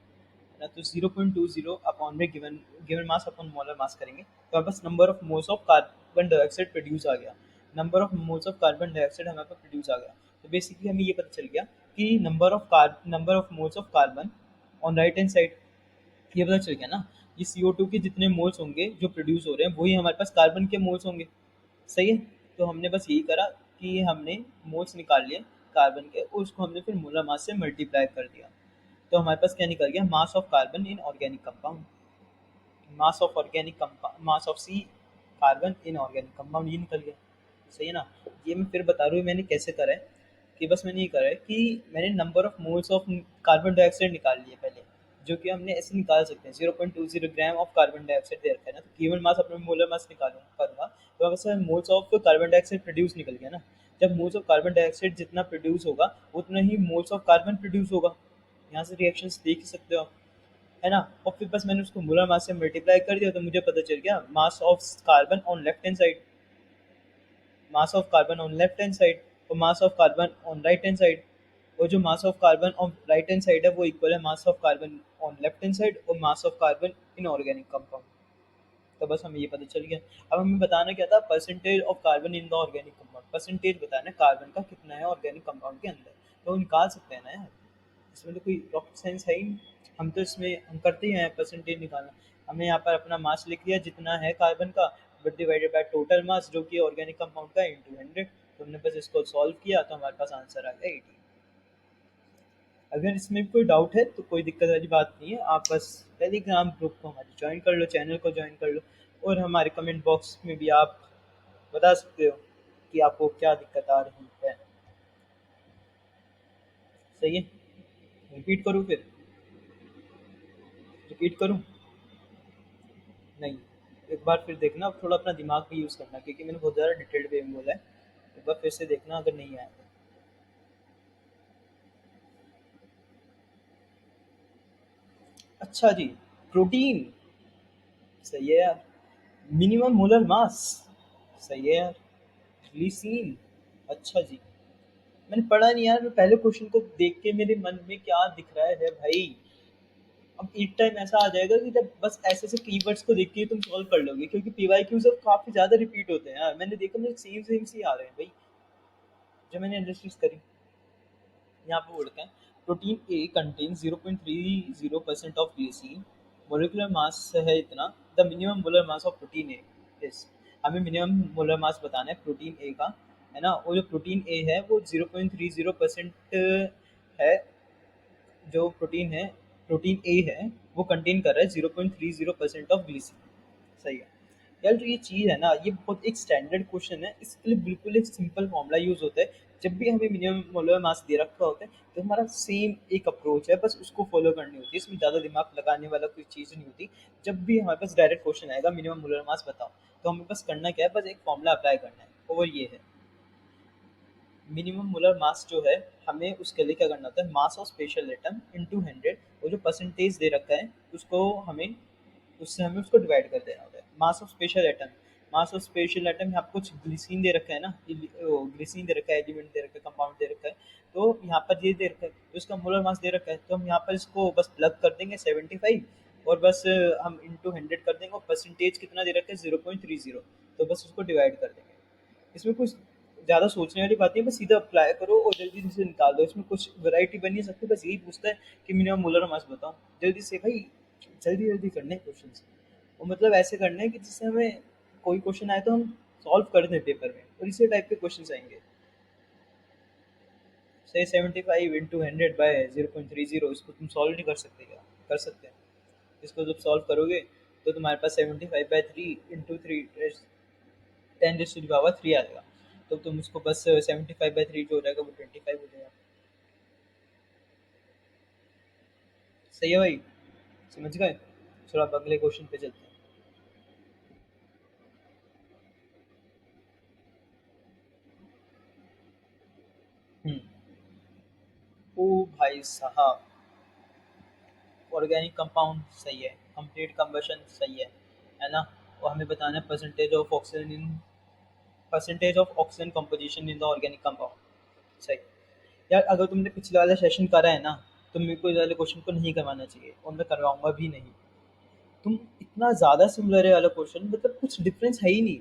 ना, तो 0.20 अपॉन में given given mass upon molar mass करेंगे तो हमारे पास number of moles of carbon dioxide produce आ गया। Number of moles of carbon dioxide हमारे पास प्रोड्यूस आ गया। तो बेसिकली हमें ये पता चल गया कि number of moles of carbon on right hand side, ये पता चल गया ना। ये CO2 के जितने मोल्स होंगे जो प्रोड्यूस हो रहे हैं वही हमारे पास कार्बन के मोल्स होंगे। सही है। तो हमने बस यही करा कि हमने मोल्स निकाल लिए कार्बन के और उसको हमने फिर मोलर मास से मल्टीप्लाई कर दिया। तो हमारे पास क्या निकल गया, mass of carbon in organic compound, mass of C carbon in organic compound, ये निकल गया। सही है ना। ये मैं फिर बता रहा हूँ मैंने कैसे करा है, कि बस मैंने ये करा है कि मैंने number of moles of carbon dioxide निकाल लिए पहले, जो कि हमने ऐसे निकाल सकते हैं 0.20 ग्राम ऑफ कार्बन डाइऑक्साइड दे रखा है ना, तो गिवन मास अपने मोलर मास निकालूंगा करूंगा तो वैसे moles of carbon dioxide produce निकल गया ना। जब मोल्स ऑफ कार्बन डाइऑक्साइड जितना प्रोड्यूस होगा उतना ही मोल्स ऑफ कार्बन प्रोड्यूस होगा। यहाँ से रिएक्शंस देख ही सकते हो आप, है ना। और फिर बस मैंने उसको मोलर मास से मल्टीप्लाई कर दिया तो मुझे पता चल गया mass of carbon on left hand side, mass of carbon on left hand side और mass of carbon on right hand side. और जो mass of carbon on right hand side है वो इक्वल है mass of carbon on left hand side और mass of carbon in organic compound. तो बस हमें ये पता चल गया। अब हमें बताना क्या था, percentage of carbon in the organic compound, percentage बताना है कार्बन का कितना है ऑर्गेनिक कंपाउंड के अंदर। तो निकाल सकते हैं ना यार, इसमें तो कोई रॉकेट साइंस है ही नहीं। हम तो इसमें हम करते ही हैं परसेंटेज निकालना। हमने यहाँ पर अपना मास लिख दिया जितना है कार्बन का, but divided by total mass जो कि ऑर्गेनिक कंपाउंड का इंटू 100। तो हमने बस इसको सॉल्व किया तो हमारे पास आंसर आ गया 80। अगर इसमें कोई डाउट है तो कोई दिक्कत वाली बात नहीं है, आप बस टेलीग्राम ग्रुप को हमारे ज्वाइन कर लो, चैनल को ज्वाइन कर लो, और हमारे कमेंट बॉक्स में भी आप बता सकते हो कि आपको क्या दिक्कत आ रही है। सही है। रिपीट करूँ फिर, रिपीट करूँ? नहीं, एक बार फिर देखना, थोड़ा अपना दिमाग भी यूज़ करना क्योंकि मैंने बहुत ज़्यादा डिटेल्ड वे में बोला है। एक बार फिर से देखना अगर नहीं आया तो। अच्छा जी, प्रोटीन, सही है यार। मिनिमम मोलर मास, सही है यार। ग्लीसिन, अच्छा जी। मैंने पढ़ा नहीं यार, मैं पहले क्वेश्चन को देख के मेरे मन में क्या दिख रहा है भाई। अब एक टाइम ऐसा आ जाएगा कि जब बस ऐसे ऐसे कीवर्ड्स को देख के ही तुम सॉल्व कर लोगे, क्योंकि PYQ सब काफी ज्यादा रिपीट होते हैं यार, मैंने देखा मुझे सेम सेम सी आ रहे हैं भाई जो मैंने एनालिसिस करी। यहाँ पे बोलते हैं protein A contain 0.30% of glycerine, molecular mass है इतना, the minimum molar mass of protein A is. हमें मिनिमम मोलर मास बताना है प्रोटीन ए का, है ना। और जो प्रोटीन ए है वो 0.30% है। जो प्रोटीन ए है वो कंटेन कर रहा है 0.30% ऑफ ग्लिसरीन। सही है यार। जो ये चीज़ है ना, ये बहुत एक स्टैंडर्ड क्वेश्चन है, इसके लिए बिल्कुल एक सिंपल फॉर्मूला यूज होता है। जब भी हमें मिनिमम मोलर मास दे रखा होता है तो हमारा सेम एक अप्रोच है, बस उसको फॉलो करनी होती है, इसमें ज़्यादा दिमाग लगाने वाला कोई चीज़ नहीं होती। जब भी हमारे पास डायरेक्ट क्वेश्चन आएगा मिनिमम मोलर मास बताओ, तो हमें बस करना क्या है, बस एक फॉर्मूला अप्लाई करना है और ये है मिनिमम मोलर मास जो है, हमें उसके लिए क्या करना होता है, mass of special atom into 100, और जो परसेंटेज दे रखा है उसको हमें उससे हमें उसको डिवाइड कर देना होता है। Mass of special atom, mass of special atom यहाँ पर कुछ ग्लिसिन दे रखा है ना, ग्लिसिन दे रखा है, एलिमेंट दे रखा है, कंपाउंड दे रखा है। तो यहाँ पर ये दे रखा है तो इसका मोलर मास दे रखा है, तो हम यहाँ पर इसको बस प्लग कर देंगे 75, और बस हम इंटू 100 कर देंगे, और परसेंटेज कितना दे रखा है 0.30, तो बस उसको डिवाइड कर देंगे। इसमें कुछ ज़्यादा सोचने वाली बात नहीं है, बस सीधा अप्लाई करो और जल्दी से निकाल दो। इसमें कुछ वैरायटी बन नहीं सकती, बस यही पूछता है कि मिनिमम मोलर मास बताओ। जल्दी से भाई, जल्दी जल्दी करने हैं क्वेश्चन, और मतलब ऐसे करने हैं कि जिससे हमें कोई क्वेश्चन आए तो हम सॉल्व कर दें पेपर में, और इसी टाइप के क्वेश्चन आएंगे। से 75 इंटू 100/0.30, इसको तुम सॉल्व नहीं कर सकते क्या? कर सकते हैं। इसको जब सॉल्व करोगे तो तुम्हारे पास 75/3 इंटू 10⁻³ आएगा। तो तुम उसको बस 75/3 जो हो जाएगा वो 25 हो जाएगा। सही है भाई? समझ गए? चलो अब अगले क्वेश्चन पे चलते हैं। हम्म। ओ भाई साहब, ऑर्गेनिक कंपाउंड सही है, कंप्लीट कंबशन सही है ना? और हमें बताना है percentage of oxygen composition in the organic compound. सही। यार अगर तुमने पिछले वाला सेशन करा है ना, तो मेरे को इस वाले क्वेश्चन को नहीं करवाना चाहिए और मैं करवाऊंगा भी नहीं। तुम इतना ज़्यादा सिमिलर है वाला क्वेश्चन, मतलब कुछ डिफरेंस है ही नहीं।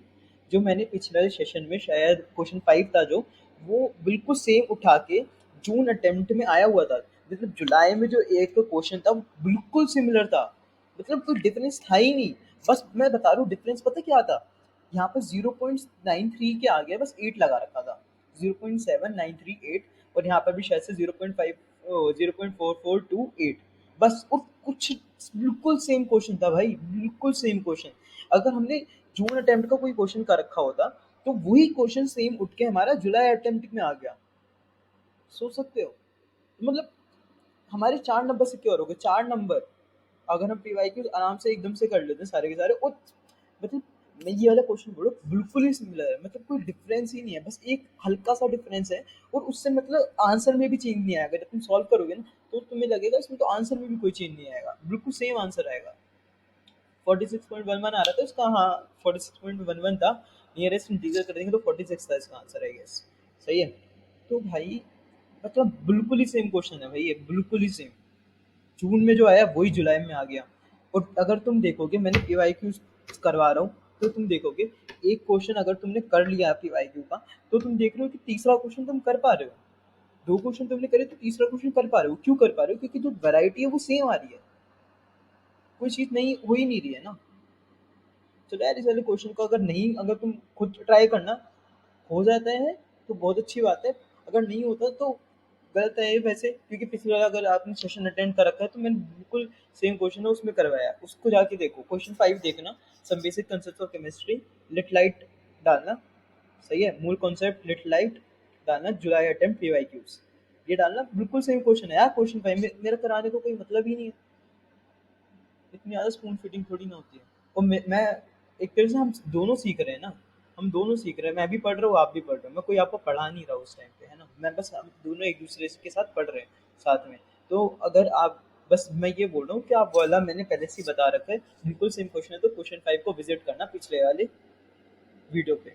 जो मैंने पिछले सेशन में शायद क्वेश्चन 5 था जो, वो बिल्कुल सेम उठा के जून अटेम्प्ट में आया हुआ था। मतलब जुलाई में जो एक क्वेश्चन था वो बिल्कुल सिमिलर था। मतलब कोई डिफरेंस था ही नहीं। बस मैं बता रहा हूँ डिफरेंस पता क्या था। यहाँ पर 0.93 के आगे बस 8 लगा रखा था। 0.7938। और यहाँ पर भी शायद से 0.4428। बस। और कुछ बिल्कुल सेम क्वेश्चन था भाई, बिल्कुल सेम क्वेश्चन। अगर हमने जून अटेम्प्ट का कोई क्वेश्चन कर रखा होता तो वही क्वेश्चन सेम उठ के हमारा जुलाई अटेम्प्ट में आ गया। सोच सकते हो? मतलब हमारे 4 नंबर सिक्योर हो गए, 4 नंबर। अगर हम पीवाईक्यू आराम से एकदम से कर लेते हैं सारे के सारे। और मतलब मैं ये वाला क्वेश्चन बोलो बिल्कुल ही सिमिलर है, मतलब कोई डिफरेंस ही नहीं है, बस एक हल्का सा डिफरेंस है। और उससे मतलब आंसर में भी चेंज नहीं आएगा। जब तुम सॉल्व करोगे ना तो तुम्हें लगेगा इसमें तो आंसर में भी कोई चेंज नहीं आएगा, बिल्कुल सेम आंसर आएगा। 46.11 आ रहा था इसका, हाँ। 46.11 था। नियरेस्ट इंटीजर कर देंगे तो 46 था इसका आंसर, आई गेस। सही है। तो भाई मतलब बिल्कुल ही सेम क्वेश्चन है भाई, ये बिल्कुल ही सेम। जून में जो आया वही जुलाई में आ गया। और अगर तुम देखोगे मैंने पीवाईक्यू करवा रहा हूँ, तो तुम देखोगे एक क्वेश्चन अगर तुमने कर लिया पीवाईक्यू का, तो तुम देख रहे हो कि तीसरा क्वेश्चन तुम कर पा रहे हो। दो क्वेश्चन तुमने करे तो तीसरा क्वेश्चन कर पा रहे हो। क्यों कर पा रहे हो? क्योंकि जो वैरायटी है वो सेम आ रही है। कोई चीज नहीं हो ही नहीं रही है ना। चलो यार इस वाले क्वेश्चन को अगर नहीं, अगर तुम खुद ट्राई करना, हो जाता है तो बहुत अच्छी बात है। अगर नहीं होता तो गलत है ये वैसे, क्योंकि पिछले वाला अगर आपने सेशन अटेंड कर रखा है तो मैंने बिल्कुल सेम क्वेश्चन है उसमें करवाया, उसको जाके देखो। क्वेश्चन 5 देखना। Some basic concept of chemistry, लिट लाइट डालना। सही है। मूल कॉन्सेप्ट लिट लाइट डालना, जुलाई अटेम्प्ट पीवाईक्यूज ये डालना। बिल्कुल सेम क्वेश्चन है यार क्वेश्चन 5 में, मेरा कराने को कोई मतलब ही नहीं है। इतनी ज़्यादा स्पून फीडिंग थोड़ी ना होती है। और मैं एक तरह से हम दोनों सीख रहे हैं ना। हम दोनों सीख रहे हैं, मैं भी पढ़ रहा हूँ आप भी पढ़ रहे हो। मैं कोई आपको पढ़ा नहीं रहा उस टाइम पे, है ना? मैं बस हम दोनों एक दूसरे के साथ पढ़ रहे हैं साथ में। तो अगर आप, बस मैं ये बोल रहा हूँ कि आप वाला मैंने पहले से ही बता रखा है, बिल्कुल सेम क्वेश्चन है, तो क्वेश्चन 5 को विजिट करना पिछले वाले वीडियो पे।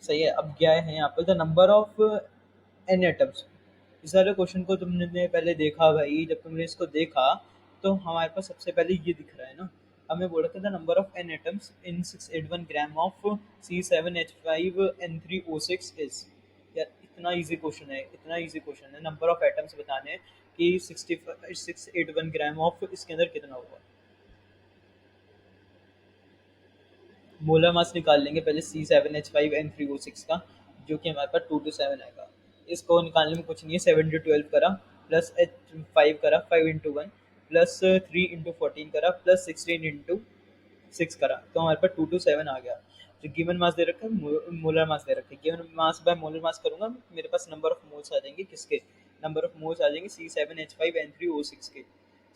सही है। अब क्या है यहाँ पर, the number of N atoms. इस सारे क्वेश्चन को तुमने पहले देखा भाई, जब तुमने इसको देखा तो हमारे पास सबसे पहले ये दिख रहा है ना। हमें बोला था the number of N atoms in 681 gram of C7H5N3O6 is. यार इतना इजी क्वेश्चन है, इतना इजी क्वेश्चन है। नंबर ऑफ एटम्स बताने हैं कि 681 ग्राम ऑफ इसके अंदर कितना होगा। मोलर मास निकाल लेंगे पहले C7H5N3O6 का, जो कि हमारे पास 2 to 7 आएगा। इसको निकालने में कुछ नहीं है। 7 into 12 करा प्लस H5 करा 5 into 1 प्लस 3 into 14 करा प्लस 16 into 6 करा, तो हमारे पास 2 to 7 आ गया। जो गिवन मास दे रखा है, मोलर मास दे रखा है, given mass by molar mass करूंगा मेरे पास नंबर ऑफ मोल्स आ जाएंगे। किसके? नंबर ऑफ मोल्स आ जाएंगे C7H5N3O6 के।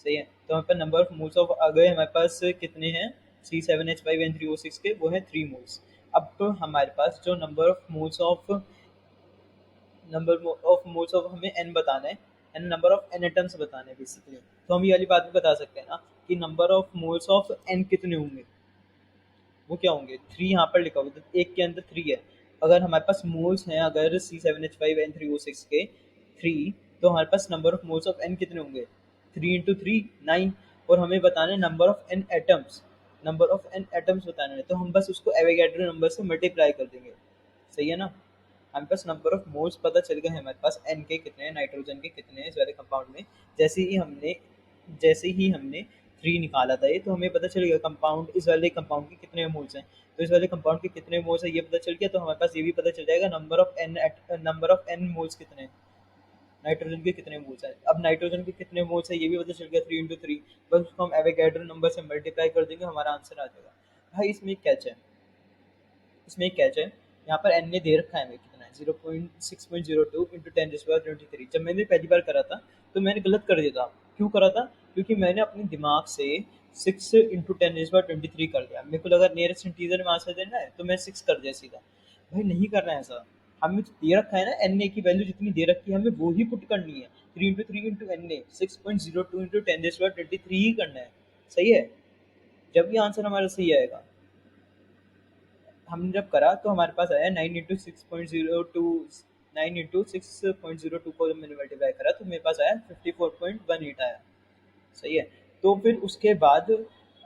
सही है। तो हमारे पास नंबर ऑफ मोल्स ऑफ आ गए, हमारे पास कितने हैं C7H5N3O6 के, वो है 3 मोल्स। अब तो हमारे पास जो नंबर ऑफ मोल्स ऑफ हमें n बताना है, and number of n atoms बताने हैं बेसिकली। तो हम ये वाली बात भी बता सकते हैं ना कि number of moles of n कितने होंगे। वो क्या होंगे? 3 यहाँ पर लिखा हुआ है, तो एक के अंदर 3 है। अगर हमारे पास मोल्स हैं अगर C7H5N3O6 के 3, तो हमारे पास number of moles of n कितने होंगे? 3 into 3 9। और हमें बताना है number of n atoms. Number of n atoms बताना है, तो हम बस उसको एवोगैड्रो नंबर से मल्टीप्लाई कर देंगे। सही है ना? हमारे पास नंबर ऑफ मोल्स पता चल गए हैं, हमारे पास n के कितने हैं, नाइट्रोजन के कितने हैं इस वाले कंपाउंड में। जैसे ही हमने जैसे ही हमने 3 निकाला था ये, तो हमें पता चल गया कंपाउंड, इस वाले कंपाउंड के कितने मोल्स हैं। तो इस वाले कंपाउंड के कितने मोल्स हैं ये पता चल गया, तो हमारे पास ये भी पता चल जाएगा नंबर ऑफ एन मोल्स कितने हैं, नाइट्रोजन के कितने मोल्स हैं। अब नाइट्रोजन के कितने मोल्स हैं ये भी पता चल गया, 3 × 3। बस उसको हम एवोगैड्रो नंबर से मल्टीप्लाई कर देंगे, हमारा आंसर आ जाएगा। भाई इसमें एक कैच है, इसमें एक कैच है, यहाँ पर एन ने दे रखा है हमें कितना है, 0.6.02 × 10⁻23। जब मैंने पहली बार करा था तो मैंने गलत कर दिया था। क्यों करा था? क्योंकि मैंने अपने दिमाग से 6 × 10⁻23 कर दिया। मेरे को लगा नियरेस्ट इंटीजर में आंसर देना है तो मैं 6 कर दिया सीधा। भाई नहीं करना है ऐसा। हमें जो दे रखा है ना, एन ए की वैल्यू जितनी दे रखी है हमें वो ही पुट करनी है। 3 × 3 × एन ए 6.02 × 10⁻23 ही करना है। सही है, जब ये आंसर हमारा सही आएगा। हमने जब करा तो हमारे पास आया 9 × 6.02 को जब मैंने मल्टीप्लाई करा तो मेरे पास आया 54.18 आया। सही है, तो फिर उसके बाद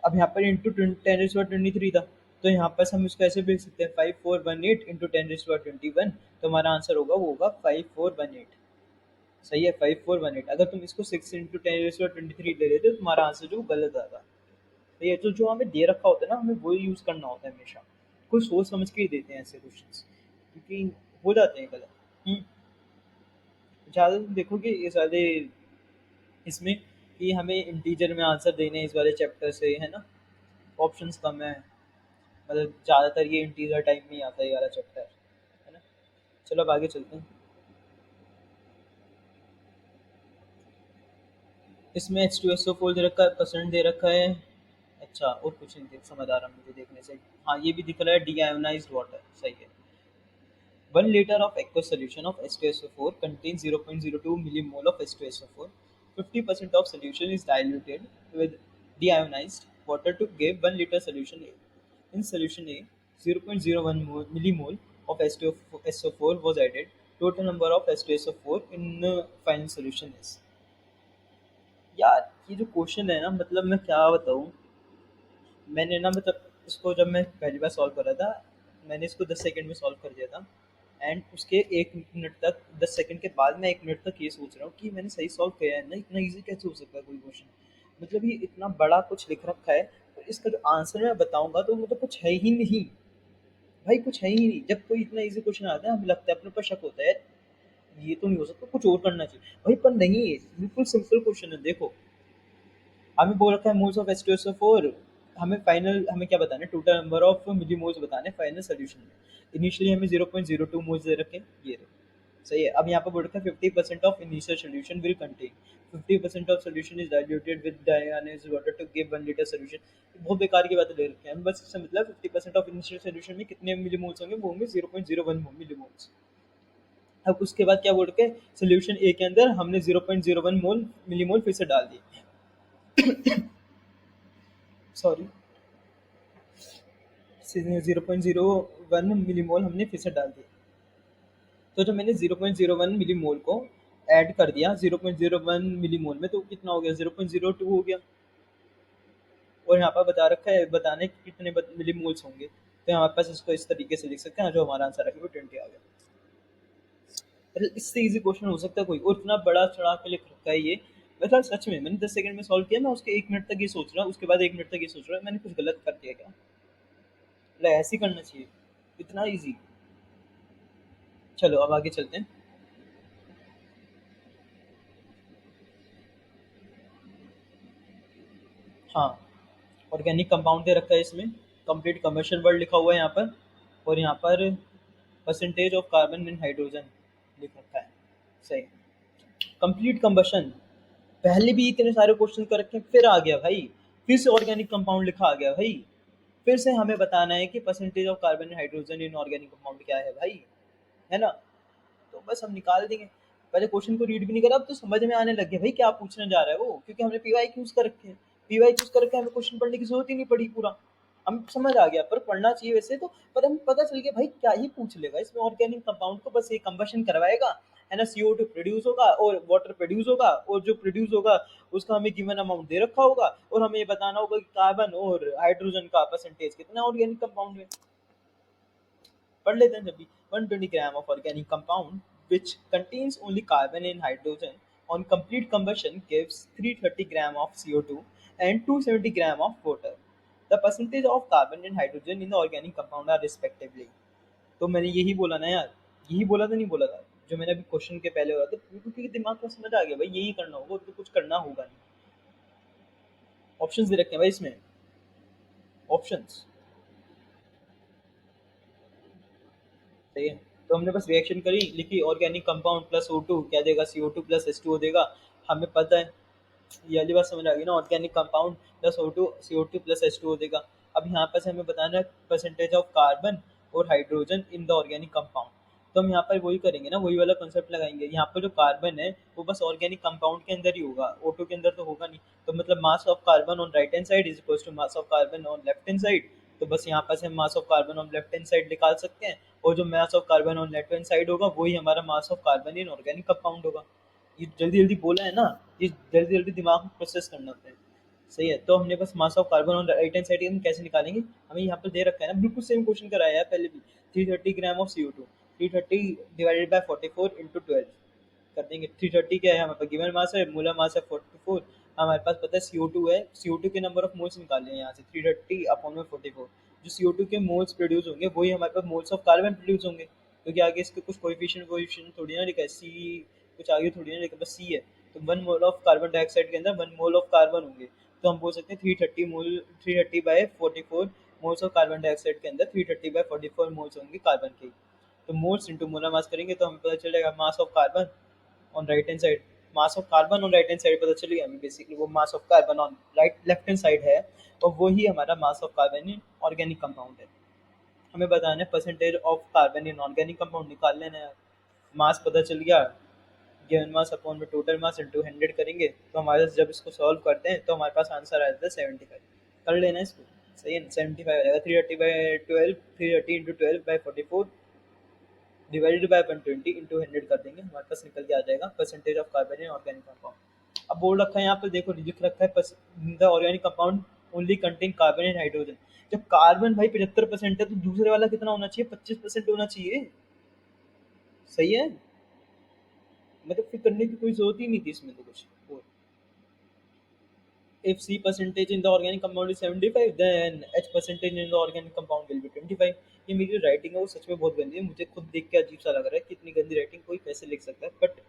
अब यहाँ पर इंटू 10⁻23 था, तो यहाँ पर हम इसको ऐसे भेज सकते हैं 5418 × 10⁻21, तो हमारा आंसर होगा वो होगा 5418। सही है, 5418। अगर तुम इसको 6 × 10⁻23 ले लेते तो तुम्हारा आंसर जो गलत आता। तो ये तो जो हमें दे रखा होता है ना, हमें वो यूज़ करना होता है हमेशा। कोई सोच समझ के ही देते हैं ऐसे क्वेश्चंस, क्योंकि हो जाते हैं गलत। ज़्यादा तुम देखोगे ये सारे इसमें कि हमें इंटीजर में आंसर देने हैं इस वाले चैप्टर से, है ना, ऑप्शंस कम है। मतलब ज़्यादातर ये इंटीजर टाइप में ही आता है ये वाला चैप्टर, है ना। चलो अब आगे चलते हैं। इसमें H2SO4 दे रखा है, परसेंट दे रखा है। अच्छा, और कुछ नहीं समझ आ रहा मुझे देखने से। हाँ, ये भी दिख रहा है डीआयोनाइज्ड वाटर। सही है। 1 liter of aqueous solution of H2SO4 contains 0.02 millimole of H2SO4. 50% of solution is diluted with deionized water to give 1 liter solution A. In solution A, 0.01 millimole of H2SO4 was added. Total number of H2SO4 in final solution is। यार ये जो question है ना, मतलब मैं क्या बताऊँ। मैंने ना मतलब इसको जब मैं पहली बार सॉल्व कर रहा था, मैंने इसको 10 सेकंड में सॉल्व कर दिया था। एंड उसके 1 मिनट तक, 10 सेकंड के बाद मैं 1 मिनट तक ये सोच रहा हूँ कि मैंने सही सॉल्व किया है ना, इतना ईजी कैसे हो सकता है कोई क्वेश्चन। मतलब ये इतना बड़ा कुछ लिख रखा है और इसका जो आंसर मैं बताऊंगा तो मतलब कुछ है ही नहीं। भाई कुछ है ही नहीं। जब कोई इतना ईजी क्वेश्चन आता है हमें लगता है, अपने ऊपर शक होता है, ये तो नहीं हो सकता, कुछ और करना चाहिए भाई। पर नहीं, बिल्कुल सिंपल क्वेश्चन है। देखो, हमें बोल रखा है मोल्स ऑफ H2SO4, हमें क्या बताना है, टोटल नंबर ऑफ मिलीमोल्स बताने फाइनल सॉल्यूशन में। इनिशियली हमें 0.02 मोल्स दे रखे, ये रहे। सही है। अब यहाँ पर बोल रखा है 50% of initial solution will contain 50% of solution is diluted with deionized water to give 1 litre solution. बहुत बेकार की बातें ले रखे हैं। बस इससे मतलब 50% ऑफ इनिशियल सॉल्यूशन में कितने मिलीमोल्स होंगे, वो होंगे 0.01 मिलीमोल्स। अब उसके बाद क्या बोल रखे हैं, सॉल्यूशन ए के अंदर हमने 0.01 मोल मिलीमोल फिर से डाल दिए। सॉरी, 0.01 मिलीमोल हमने फिर से डाल दिया। तो जब मैंने 0.01 मिलीमोल को ऐड कर दिया 0.01 मिलीमोल में, तो कितना हो गया, 0.02 हो गया। और यहाँ पर बता रखा है बताने कि कितने मिलीमोल्स होंगे, तो हमारे पास इसको इस तरीके से लिख सकते हैं, जो हमारा आंसर है वो 20 आ गया। अरे इससे इजी क्वेश्चन हो सकता है कोई, और इतना बड़ा चढ़ा के लिख रखा है ये। मतलब सच में मैंने 10 सेकंड में सॉल्व किया, मैं उसके 1 मिनट तक ये सोच रहा हूँ, उसके बाद 1 मिनट तक ये सोच रहा हूँ मैंने कुछ गलत कर दिया क्या। मतलब ऐसे ही करना चाहिए, इतना इजी। चलो अब आगे चलते हैं। हाँ, ऑर्गेनिक कंपाउंड दे रखा है इसमें, कंप्लीट कमर्शियल वर्ड लिखा हुआ है यहाँ पर, और यहाँ पर percentage of carbon and hydrogen लिख रखा है। सही। कंप्लीट कंबशन, पहले भी इतने सारे क्वेश्चन कर रखे हैं, फिर आ गया भाई, फिर से ऑर्गेनिक कंपाउंड लिखा आ गया भाई। फिर से हमें बताना है कि percentage of carbon and hydrogen in organic compound क्या है भाई, है ना। तो बस हम निकाल देंगे। पहले क्वेश्चन को रीड भी नहीं करा, अब तो समझ में आने लग गया भाई क्या पूछने जा रहा है वो, क्योंकि हमने पीवाई क्यूज कर रखे हैं। पीवाई क्यूज कर रखे हैं, हमें क्वेश्चन पढ़ने की जरूरत ही नहीं पड़ी पूरा, हम समझ आ गया। पर पढ़ना चाहिए वैसे तो, पर हम पता चल गया भाई क्या ही पूछ लेगा इसमें। ऑर्गेनिक कंपाउंड को बस ये कंबशन करवाएगा, है ना, CO2 प्रोड्यूस होगा और वाटर प्रोड्यूस होगा, और जो प्रोड्यूस होगा उसका हमें गिवन अमाउंट दे रखा होगा, और हमें ये बताना होगा कि कार्बन और हाइड्रोजन का परसेंटेज कितना ऑर्गेनिक कंपाउंड में। पढ़ लेते हैं जब भी। 120 ग्राम of organic compound which contains only carbon and hydrogen on complete combustion gives 330 gram of CO2 and 270 gram of water. The percentage of carbon and hydrogen in the organic compound are respectively. तो मैंने यही बोला ना यार, यही बोला था नहीं बोला था, जो मैंने अभी क्वेश्चन के पहले बोला था, क्योंकि दिमाग में समझ आ गया भाई यही करना होगा, तो कुछ करना होगा नहीं। ऑप्शंस दे रखे हैं भाई इसमें, ऑप्शंस। सही है, तो हमने बस रिएक्शन करी, लिखी ऑर्गेनिक कंपाउंड प्लस O2 क्या देगा, CO2 प्लस H2O देगा, हमें पता है। ये वाली बात समझ आ गई ना, organic compound plus O2 CO2 plus H2O देगा। अब यहाँ पर से हमें बताना है परसेंटेज ऑफ कार्बन और hydrogen in the organic compound. तो हम यहाँ पर वही करेंगे ना, वही वाला कॉन्सेप्ट लगाएंगे। यहाँ पर जो कार्बन है वो बस ऑर्गेनिक कंपाउंड के अंदर ही होगा, O2 के अंदर तो होगा नहीं। तो मतलब mass of carbon on right hand side is equal to mass of carbon on left hand side. तो बस यहाँ पर से हम mass of carbon on left hand side निकाल सकते हैं, और जो mass of carbon on left hand side होगा वही हमारा mass of carbon in organic compound होगा। ये जल्दी जल्दी बोला है ना, ये जल्दी जल्दी दिमाग में प्रोसेस करना होता है। सही है, तो हमने बस mass of carbon on right hand side हम कैसे निकालेंगे, हमें यहाँ पर दे रखा है ना, बिल्कुल सेम क्वेश्चन कराया है पहले भी। 330 gram of CO2, 330 divided by 44 into 12 कर देंगे। 330 क्या है हमारे पास, गिवन मास है, मूलर मास है 44, हमारे पास पता है CO2 है, CO2 के नंबर ऑफ मोल्स निकाले हैं यहाँ से, 330 अपॉन में 44। जो CO2 के मोल्स प्रोड्यूस होंगे वही हमारे पास मोल्स ऑफ कार्बन प्रोड्यूस होंगे, क्योंकि आगे इसके कुछ कोएफिशिएंट थोड़ी ना लिखा है, सी कुछ आगे थोड़ी ना लिखा है, बस सी है। तो 1 मोल ऑफ कार्बन डाइऑक्साइड के अंदर 1 मोल ऑफ कार्बन होंगे, तो हम बोल सकते हैं 330 by 44 moles of carbon dioxide के अंदर 330 बाय 44 मोल्स होंगे कार्बन के। तो मोल्स इंटू मोलर मास करेंगे तो हमें पता चलेगा मास of carbon on right hand side, mass of carbon on right hand side पता चलेगा हमें, बेसिकली वो मास of carbon on right left hand side है, और वही हमारा mass of carbon in organic compound है। हमें बताना है percentage of carbon in organic compound, निकाल लेना है। मास पता चल गया, गिवन मास अपॉन में टोटल मास इंटू 100 करेंगे, तो हमारे पास जब इसको सॉल्व करते हैं तो हमारे पास आंसर आ जाता है 75। कर लेना इसको, सही है ना, 75 आ जाएगा। 330 into 12 by 44 divided by 120 into 100 कर देंगे, हमारे पास निकल के आ जाएगा percentage of carbon in organic compound. अब बोल रखा है यहाँ पर, देखो लिख रखा है the organic compound only contain carbon and hydrogen. जब कार्बन भाई 75% है तो दूसरे वाला कितना होना चाहिए, 25% होना चाहिए। सही है, मतलब फिर करने की कोई जरूरत ही नहीं थी इसमें तो कुछ। If C percentage in the organic compound is 75, then H percentage in the organic compound will be 25। ये मेरी राइटिंग है वो सच में बहुत गंदी है, मुझे खुद देख के अजीब सा लग रहा है कि इतनी गंदी राइटिंग कोई कैसे लिख सकता है, बट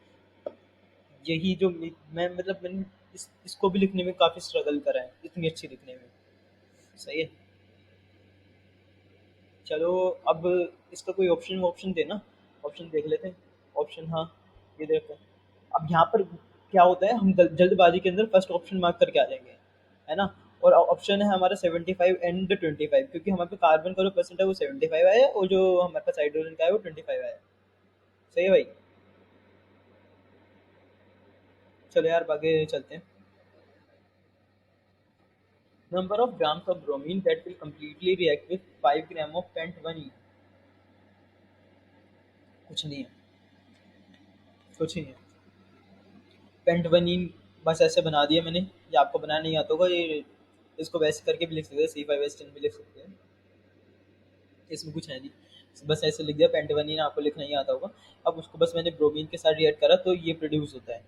यही जो मैं मतलब मैंने इसको भी लिखने में काफ़ी स्ट्रगल करा है, इतनी अच्छी लिखने में। सही है, चलो अब इसका कोई ऑप्शन ऑप्शन देना, ऑप्शन देख लेते हैं। ऑप्शन, हाँ ये देखते हैं। अब यहाँ पर क्या होता है, हम जल्दबाजी के अंदर फर्स्ट ऑप्शन मार्क करके आ जाएंगे, है ना। और ऑप्शन है हमारा 75 एंड 25, क्योंकि हमारे पास कार्बन का जो परसेंट है वो 75 आया है, और जो हमारे पास हाइड्रोजन का है वो 25 आया है। सही है भाई, चलो यार आगे चलते हैं। Number of grams of bromine that will completely react with 5 gram of pent 1। कुछ नहीं है, कुछ नहीं है। पेंटवनीन बस ऐसे बना दिया मैंने, ये आपको बनाना नहीं आता होगा, ये इसको वैसे करके भी लिख सकते हैं, C5H10 भी लिख सकते हैं, इसमें कुछ है नहीं। बस ऐसे लिख दिया पेंटवनीन, आपको लिखना ही आता होगा। अब उसको बस मैंने ब्रोमीन के साथ रिएक्ट करा तो ये प्रोड्यूस होता है।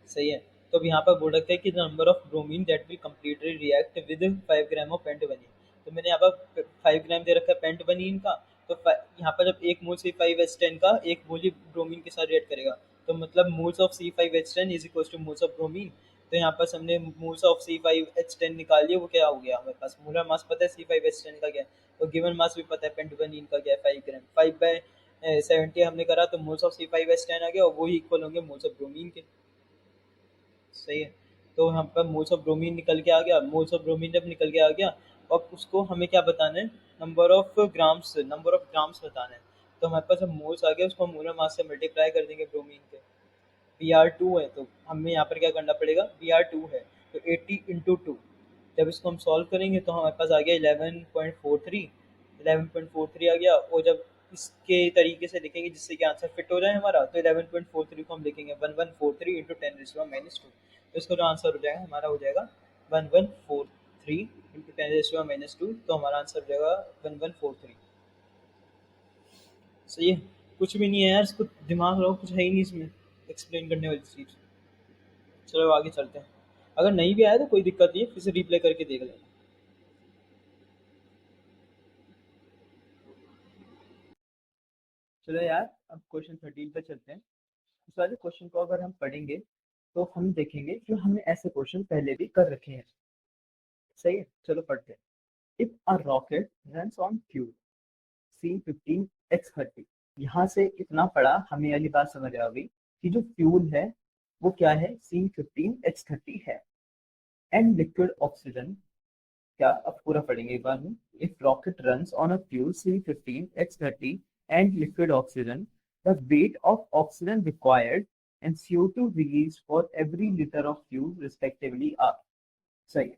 सही है, तो अब यहाँ पर बोल रखा है कि the number of bromine that will completely react with 5 gram of पेंटवनीन। तो मैंने यहाँ पर 5 ग्राम दे रखा है पेंटवनीन का, तो यहाँ पर जब एक मोल C5H10 का एक मोल ही ब्रोमीन के साथ रिएक्ट करेगा, तो मतलब moles of C5H10 is equal two moles of bromine. तो यहाँ पर हमने मोल्स ऑफ C5H10 निकाल लिया, वो क्या हो गया हमारे पास, मोलर मास पता है C5H10 का क्या है, और गिवन मास भी पता है पेंटवनीन का क्या है, 5 ग्राम। 5/70 हमने करा तो मोल्स ऑफ C5H10 आ गया, और वही इक्वल होंगे मोल्स ऑफ ब्रोमीन के। सही है, तो यहाँ पर मोल्स ऑफ ब्रोमीन निकल के आ गया, मोल्स ऑफ ब्रोमीन जब निकल के आ गया, और उसको हमें क्या बताना है, नंबर ऑफ ग्राम्स बताना है। तो हमारे पास जब मोल्स आ गया उसको हम मोलर मास से मल्टीप्लाई कर देंगे ब्रोमीन के। Br2 है तो हमें यहाँ पर क्या करना पड़ेगा, Br2 है तो 80 इंटू 2, जब इसको हम सॉल्व करेंगे तो हमारे पास आ गया 11.43 आ गया। और जब इसके तरीके से लिखेंगे जिससे कि आंसर फिट हो जाए हमारा, तो 11.43 को हम लिखेंगे 1143 इंटू 10⁻²। तो इसका जो आंसर हो जाएगा हमारा हो जाएगा 1143 इंटू 10⁻², तो हमारा आंसर हो जाएगा 1143। सही है, कुछ भी नहीं है यार, इसको दिमाग लगाओ, कुछ है ही नहीं इसमें एक्सप्लेन करने वाली चीज़। चलो आगे चलते हैं। अगर नहीं भी आया तो कोई दिक्कत नहीं है, फिर से रिप्ले करके देख लेना। चलो यार, अब क्वेश्चन 13 पे चलते हैं। इस वाले क्वेश्चन को अगर हम पढ़ेंगे तो हम देखेंगे कि हमने ऐसे क्वेश्चन पहले भी कर रखे हैं। सही है, चलो पढ़ते हैं। If a rocket runs on fuel C15X30, यहाँ से इतना पढ़ा हमें वाली बात समझ आ गई कि जो फ्यूल है वो क्या है, C15H30 है। एंड लिक्विड ऑक्सीजन, क्या अब पूरा पढ़ेंगे एक बार में। If rocket runs on a fuel C15H30 and liquid oxygen, the weight of oxygen required and CO2 released for every liter of fuel respectively are। सही है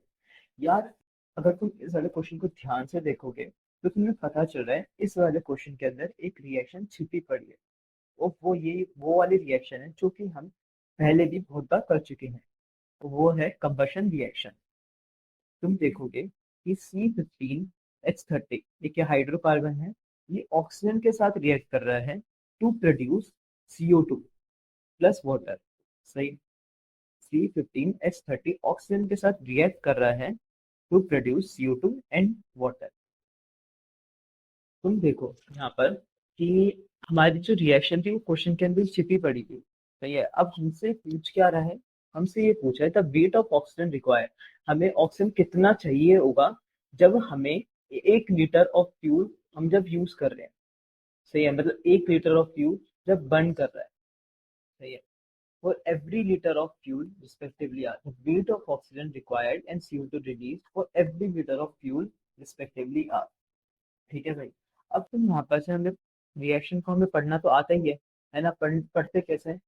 यार। अगर तुम इस वाले क्वेश्चन को ध्यान से देखोगे तो तुम्हें पता चल रहा है इस वाले क्वेश्चन के अंदर एक रिएक्शन छिपी पड़ी है। और वो वाली रिएक्शन है जो कि हम पहले भी बहुत बार कर चुके हैं। वो है कंबशन रिएक्शन। तुम देखोगे कि C15H30 एक हाइड्रोकार्बन है, ये ऑक्सीजन के साथ रिएक्ट कर रहा है to produce CO2 plus water. सही। C15H30 ऑक्सीजन के साथ रिएक्ट कर रहा है to produce CO2 and water. तुम देखो यहाँ पर कि हमारी जो रिएक्शन थी वो क्वेश्चन के अंदर छिपी पड़ी थी। सही है। अब हमसे पूछ क्या रहा है, हमसे ये पूछा है the weight of oxygen required, हमें ऑक्सीजन कितना चाहिए होगा जब हमें 1 लीटर ऑफ फ्यूल हम जब यूज कर रहे हैं। सही है, मतलब 1 लीटर ऑफ फ्यूल जब बर्न कर रहा है। सही है। For every litre of fuel respectively are the weight of oxygen required and CO2 release for every litre of fuel respectively are. ठीक है भाई। अब तुम यहाँ पर से हमें रिएक्शन को हमें पढ़ना तो आता ही है ना। पढ़ते कैसे हैं,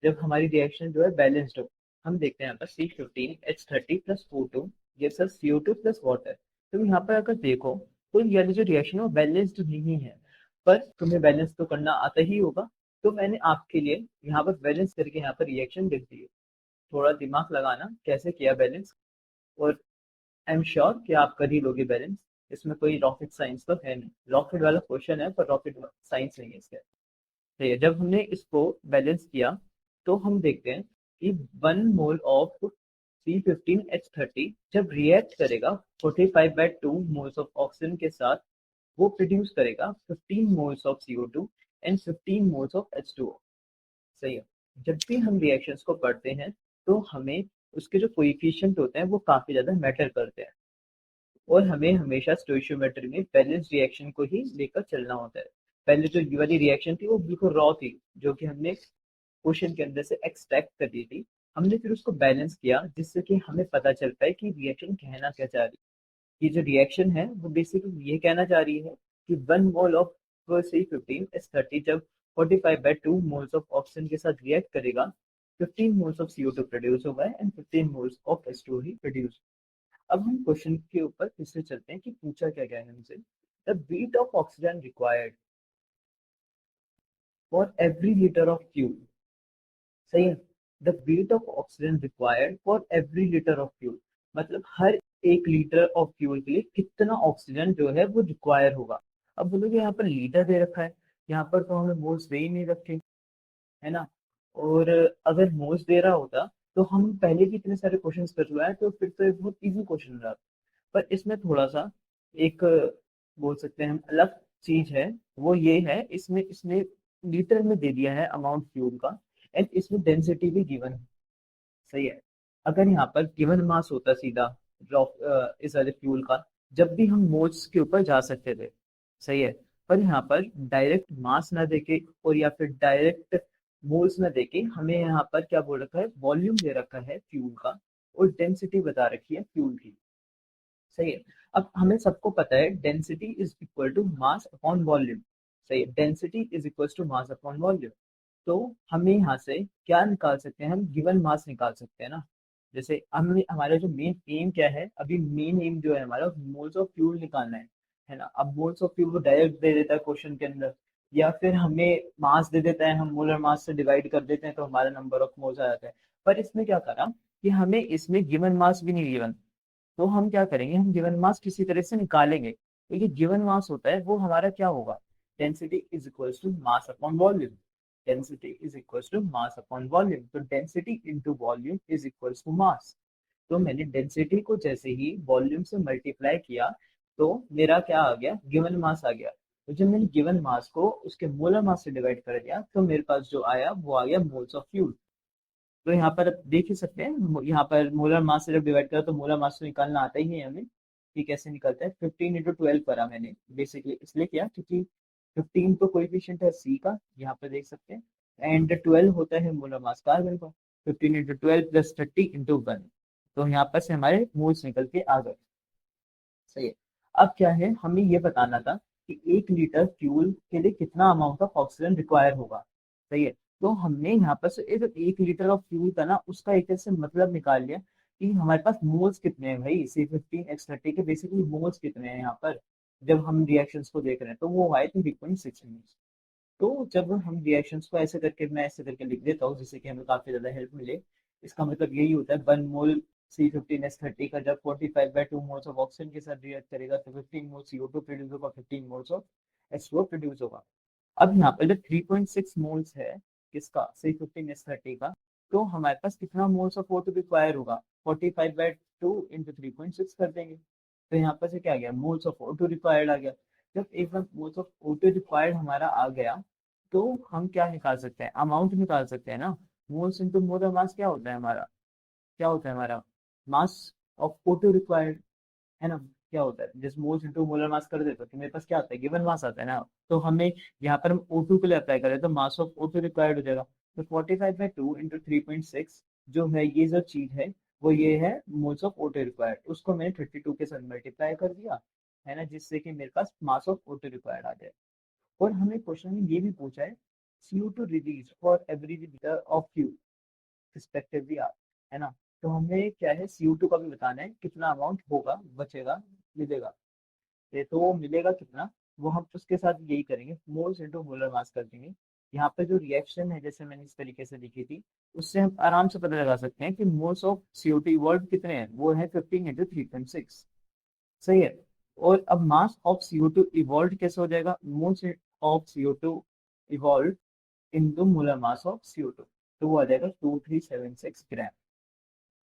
जब हमारी रिएक्शन जो है बैलेंस्ड हो। हम देखते हैं यहाँ पर C15H30 plus O2 gives us CO2 plus water. तुम यहाँ पर अगर देखो तो ये वाली जो रिएक्शन है वो बैलेंस्ड नहीं है, पर तुम्हें बैलेंस तो करना आता ही होगा। तो मैंने आपके लिए यहाँ पर बैलेंस करके यहाँ पर रिएक्शन लिख दी है। थोड़ा दिमाग लगाना कैसे किया बैलेंस, और आई एम श्योर कि आप कर ही लोगे बैलेंस। इसमें कोई रॉकेट साइंस तो है नहीं, रॉकेट वाला क्वेश्चन है पर रॉकेट साइंस नहीं है इसके। तो ये जब हमने इसको बैलेंस किया तो हम देखते हैं कि 1 मोल ऑफ C15H30 जब रिएक्ट करेगा 45/2 मोल्स ऑफ ऑक्सीजन के साथ, वो प्रोड्यूस करेगा 15 moles of CO2 and 15 moles of H2O। सही है। जब भी हम रिएक्शंस को पढ़ते हैं तो हमें उसके जो कोएफिशिएंट होते हैं वो काफी ज्यादा मैटर करते हैं, और हमें हमेशा स्टोइशियोमेट्री में बैलेंस रिएक्शन को ही लेकर चलना होता है। पहले जो ये वाली रिएक्शन थी वो बिल्कुल रॉ थी, जो कि हमने क्वेश्चन के अंदर से एक्सट्रैक्ट कर दी थी। हमने फिर उसको बैलेंस किया जिससे कि हमें पता चल पाए कि रिएक्शन कहना क्या चाह रही है। ये जो रिएक्शन है वो बेसिकली ये कहना चाह रही है कि 1 मोल ऑफ C15H30 जब 45/2 मोल्स ऑफ ऑक्सीजन के साथ रिएक्ट करेगा, 15 मोल्स ऑफ CO2 प्रोड्यूस होगा and 15 moles of H2O he produce. अब हम क्वेश्चन के ऊपर फिर से चलते हैं कि पूछा क्या गया है हमसे। The weight of oxygen required for every litre of fuel. सही है। The weight of oxygen required for every litre of fuel, मतलब हर 1 लीटर ऑफ फ्यूल के लिए कितना ऑक्सीजन जो है वो रिक्वायर होगा। अब बोलोगे यहाँ पर लीटर दे रखा है, यहाँ पर तो हमें मोल्स दे ही नहीं रखे, है ना। और अगर मोल्स दे रहा होता तो हम पहले भी इतने सारे क्वेश्चंस कर चुका है, तो फिर तो एक बहुत इजी क्वेश्चन रहा। पर इसमें थोड़ा सा एक बोल सकते हैं हम अलग चीज है। वो ये है, इसमें इसने लीटर में दे दिया है अमाउंट फ्यूल का, एंड इसमें डेंसिटी भी गिवन है। सही है। अगर यहाँ पर गिवन मास होता सीधा इस वाले फ्यूल का, जब भी हम मोल्स के ऊपर जा सकते थे। सही है। पर यहाँ पर डायरेक्ट मास ना देके और या फिर डायरेक्ट मोल्स ना देके हमें यहाँ पर क्या बोल रखा है, वॉल्यूम दे रखा है फ्यूल का, और डेंसिटी बता रखी है फ्यूल की। सही है। अब हमें सबको पता है density is equal to mass upon volume. सही है, density is equal to mass upon volume. तो हमें यहाँ से क्या निकाल सकते हैं, हम गिवन मास निकाल सकते हैं ना। जैसे हमने हमारा जो मेन एम क्या है, अभी मेन एम जो है हमारा मोल्स ऑफ फ्यूल निकालना है ना। अब मोल्स ऑफ फ्यूल को डायरेक्ट दे देता है क्वेश्चन के अंदर, या फिर हमें मास दे देता है, हम मोलर मास से डिवाइड कर देते हैं तो हमारा नंबर ऑफ मोल्स आ जाता है। पर इसमें क्या करा कि हमें इसमें गिवन मास भी नहीं गिवन, तो हम क्या करेंगे, हम गिवन मास किसी तरह से निकालेंगे। तो ये गिवन मास होता है वो हमारा क्या होगा, density is equals to mass upon volume. Density is equals to mass upon volume, तो density into volume is equals to mass. तो मैंने डेंसिटी को जैसे ही वॉल्यूम से मल्टीप्लाई किया तो मेरा क्या आ गया, गिवन मास आ गया। तो जब मैंने गिवन मास को उसके मोलर मास से डिवाइड कर दिया तो मेरे पास जो आया वो आ गया मोल्स ऑफ फ्यूल। तो यहाँ पर आप देख ही सकते हैं, यहाँ पर मोलर मास से जब डिवाइड करा तो मोलर मास तो निकालना आता ही है हमें कि कैसे निकलता है। 15 × 12 करा मैंने, बेसिकली इसलिए किया क्योंकि 15 तो कोएफिशिएंट है सी का, यहाँ पर देख सकते हैं, एंड 12 होता है मोलर मास कार्बन का। 15 × 12 + 30 × 1, तो यहाँ पर से हमारे मोल्स निकल के आ गए। सही है। अब क्या है, हमें ये बताना था कि 1 लीटर फ्यूल के लिए कितना अमाउंट ऑफ ऑक्सीजन रिक्वायर होगा। सही है। तो हमने यहाँ पर से 1 लीटर ऑफ फ्यूल का ना उसका एक तरह से मतलब निकाल लिया कि हमारे पास मोल्स कितने हैं भाई, C15H30 के बेसिकली मोल्स कितने हैं यहाँ पर। जब हम रिएक्शंस को देख रहे हैं तो वो आए 3.6 मोल्स। तो जब हम रिएक्शंस को ऐसे करके, मैं ऐसे करके लिख देता हूँ जिससे कि हमें काफी ज्यादा हेल्प मिले। इसका मतलब यही होता है 1 मोल C15H30 का जब 45/2 मोल्स ऑफ ऑक्सीजन के साथ रिएक्ट करेगा तो 15 मोल CO2 प्रोड्यूस होगा, 15 मोल्स ऑफ H2O प्रोड्यूस होगा। अब यहाँ पर जब 3.6 मोल्स है किसका, C15H30 का, तो हमारे पास कितना मोल्स ऑफ O2 रिक्वायर होगा, 45/2 × 3.6 कर देंगे। तो यहाँ पर से क्या आ गया, मोल्स ऑफ O2 रिक्वायर्ड आ गया। जब एक बार मोल्स ऑफ O2 रिक्वायर्ड हमारा आ गया तो हम क्या निकाल सकते हैं, अमाउंट निकाल सकते हैं ना। मोल्स इंटू मोलर मास क्या होता है हमारा, क्या होता है हमारा मास ऑफ O2 रिक्वायर्ड, है ना। क्या होता है, जिस मोल्स इंटू मोलर मास कर देते हो तो मेरे पास क्या आता है, गिवन मास आता है ना। तो हमें यहाँ पर हम O2 के लिए अप्लाई करें तो मास ऑफ O2 रिक्वायर्ड हो जाएगा। तो 45/2 × 3.6 जो है, ये जो चीज है वो ये है मोल्स ऑफ O2 रिक्वायर्ड, उसको मैंने 32 के साथ मल्टीप्लाई कर दिया, है ना, जिससे कि मेरे पास मास ऑफ O2 रिक्वायर्ड आ जाए। और हमें क्वेश्चन में ये भी पूछा है CO2 release for every litre of fuel respectively are, है ना। तो हमें क्या है, CO2 का भी बताना है कितना अमाउंट होगा, बचेगा, मिलेगा। तो वो मिलेगा कितना, वो हम उसके साथ यही करेंगे, मोल्स इंटू मोलर मास कर देंगे। यहाँ पे जो रिएक्शन है जैसे मैंने इस तरीके से लिखी थी, उससे हम आराम से पता लगा सकते हैं कि मोल्स ऑफ CO2 इवॉल्व कितने हैं, वो है 15 × 3.6। सही है। और अब मास ऑफ CO2 इवॉल्व कैसे हो जाएगा, moles of CO2 evolve into molar mass of CO2, तो वो आ जाएगा 2376 ग्राम।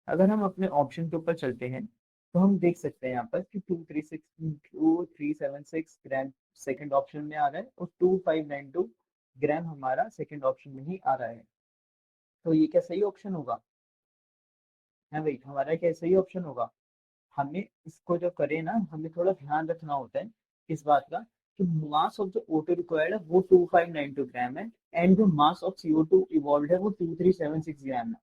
अगर हम अपने ऑप्शन के ऊपर चलते हैं तो हम देख सकते हैं यहाँ पर कि 2376 ग्राम सेकंड ऑप्शन में आ रहा है और 2592 ग्राम हमारा सेकंड ऑप्शन में ही आ रहा है। तो ये क्या सही ऑप्शन होगा, है भाई, हमारा क्या सही ऑप्शन होगा। हमें इसको जो करें ना, हमें थोड़ा ध्यान रखना होता है इस बात का कि मास ऑफ जो O2 रिक्वायर्ड है वो 2592 ग्राम है, एंड जो मास ऑफ CO2 इवॉल्व है वो 2376 ग्राम है।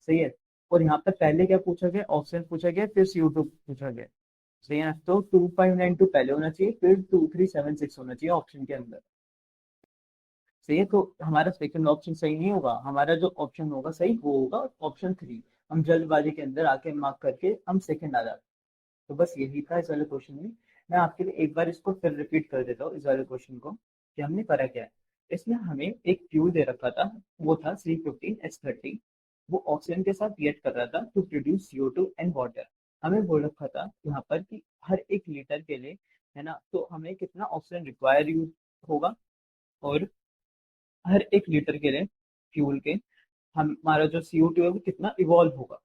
सही है। और यहाँ पर पहले क्या पूछा गया, ऑक्सीजन पूछा गया, फिर CO2 पूछा गया। सही है ना, तो 2592 पहले होना चाहिए, फिर 2376 होना चाहिए ऑप्शन के अंदर। सही है। तो हमारा सेकंड ऑप्शन सही नहीं होगा, हमारा जो ऑप्शन होगा सही वो होगा ऑप्शन 3। हम जल्दबाजी के अंदर आके मार्क करके हम सेकंड आ जाते हैं। तो बस यही था इस वाले क्वेश्चन में। मैं आपके लिए एक बार इसको फिर रिपीट कर देता हूँ इस वाले क्वेश्चन को कि हमने करा क्या है। इसमें हमें एक फ्यूल दे रखा था, वो था C15H30। वो ऑक्सीजन के साथ रिएक्ट कर रहा था to produce CO2 and water. हमें बोल रखा था यहाँ पर कि हर 1 लीटर के लिए, है ना, तो हमें कितना ऑक्सीजन रिक्वायर यूज होगा, और हर 1 लीटर के लिए फ्यूल के हमारा जो CO2 है वो कितना इवॉल्व होगा।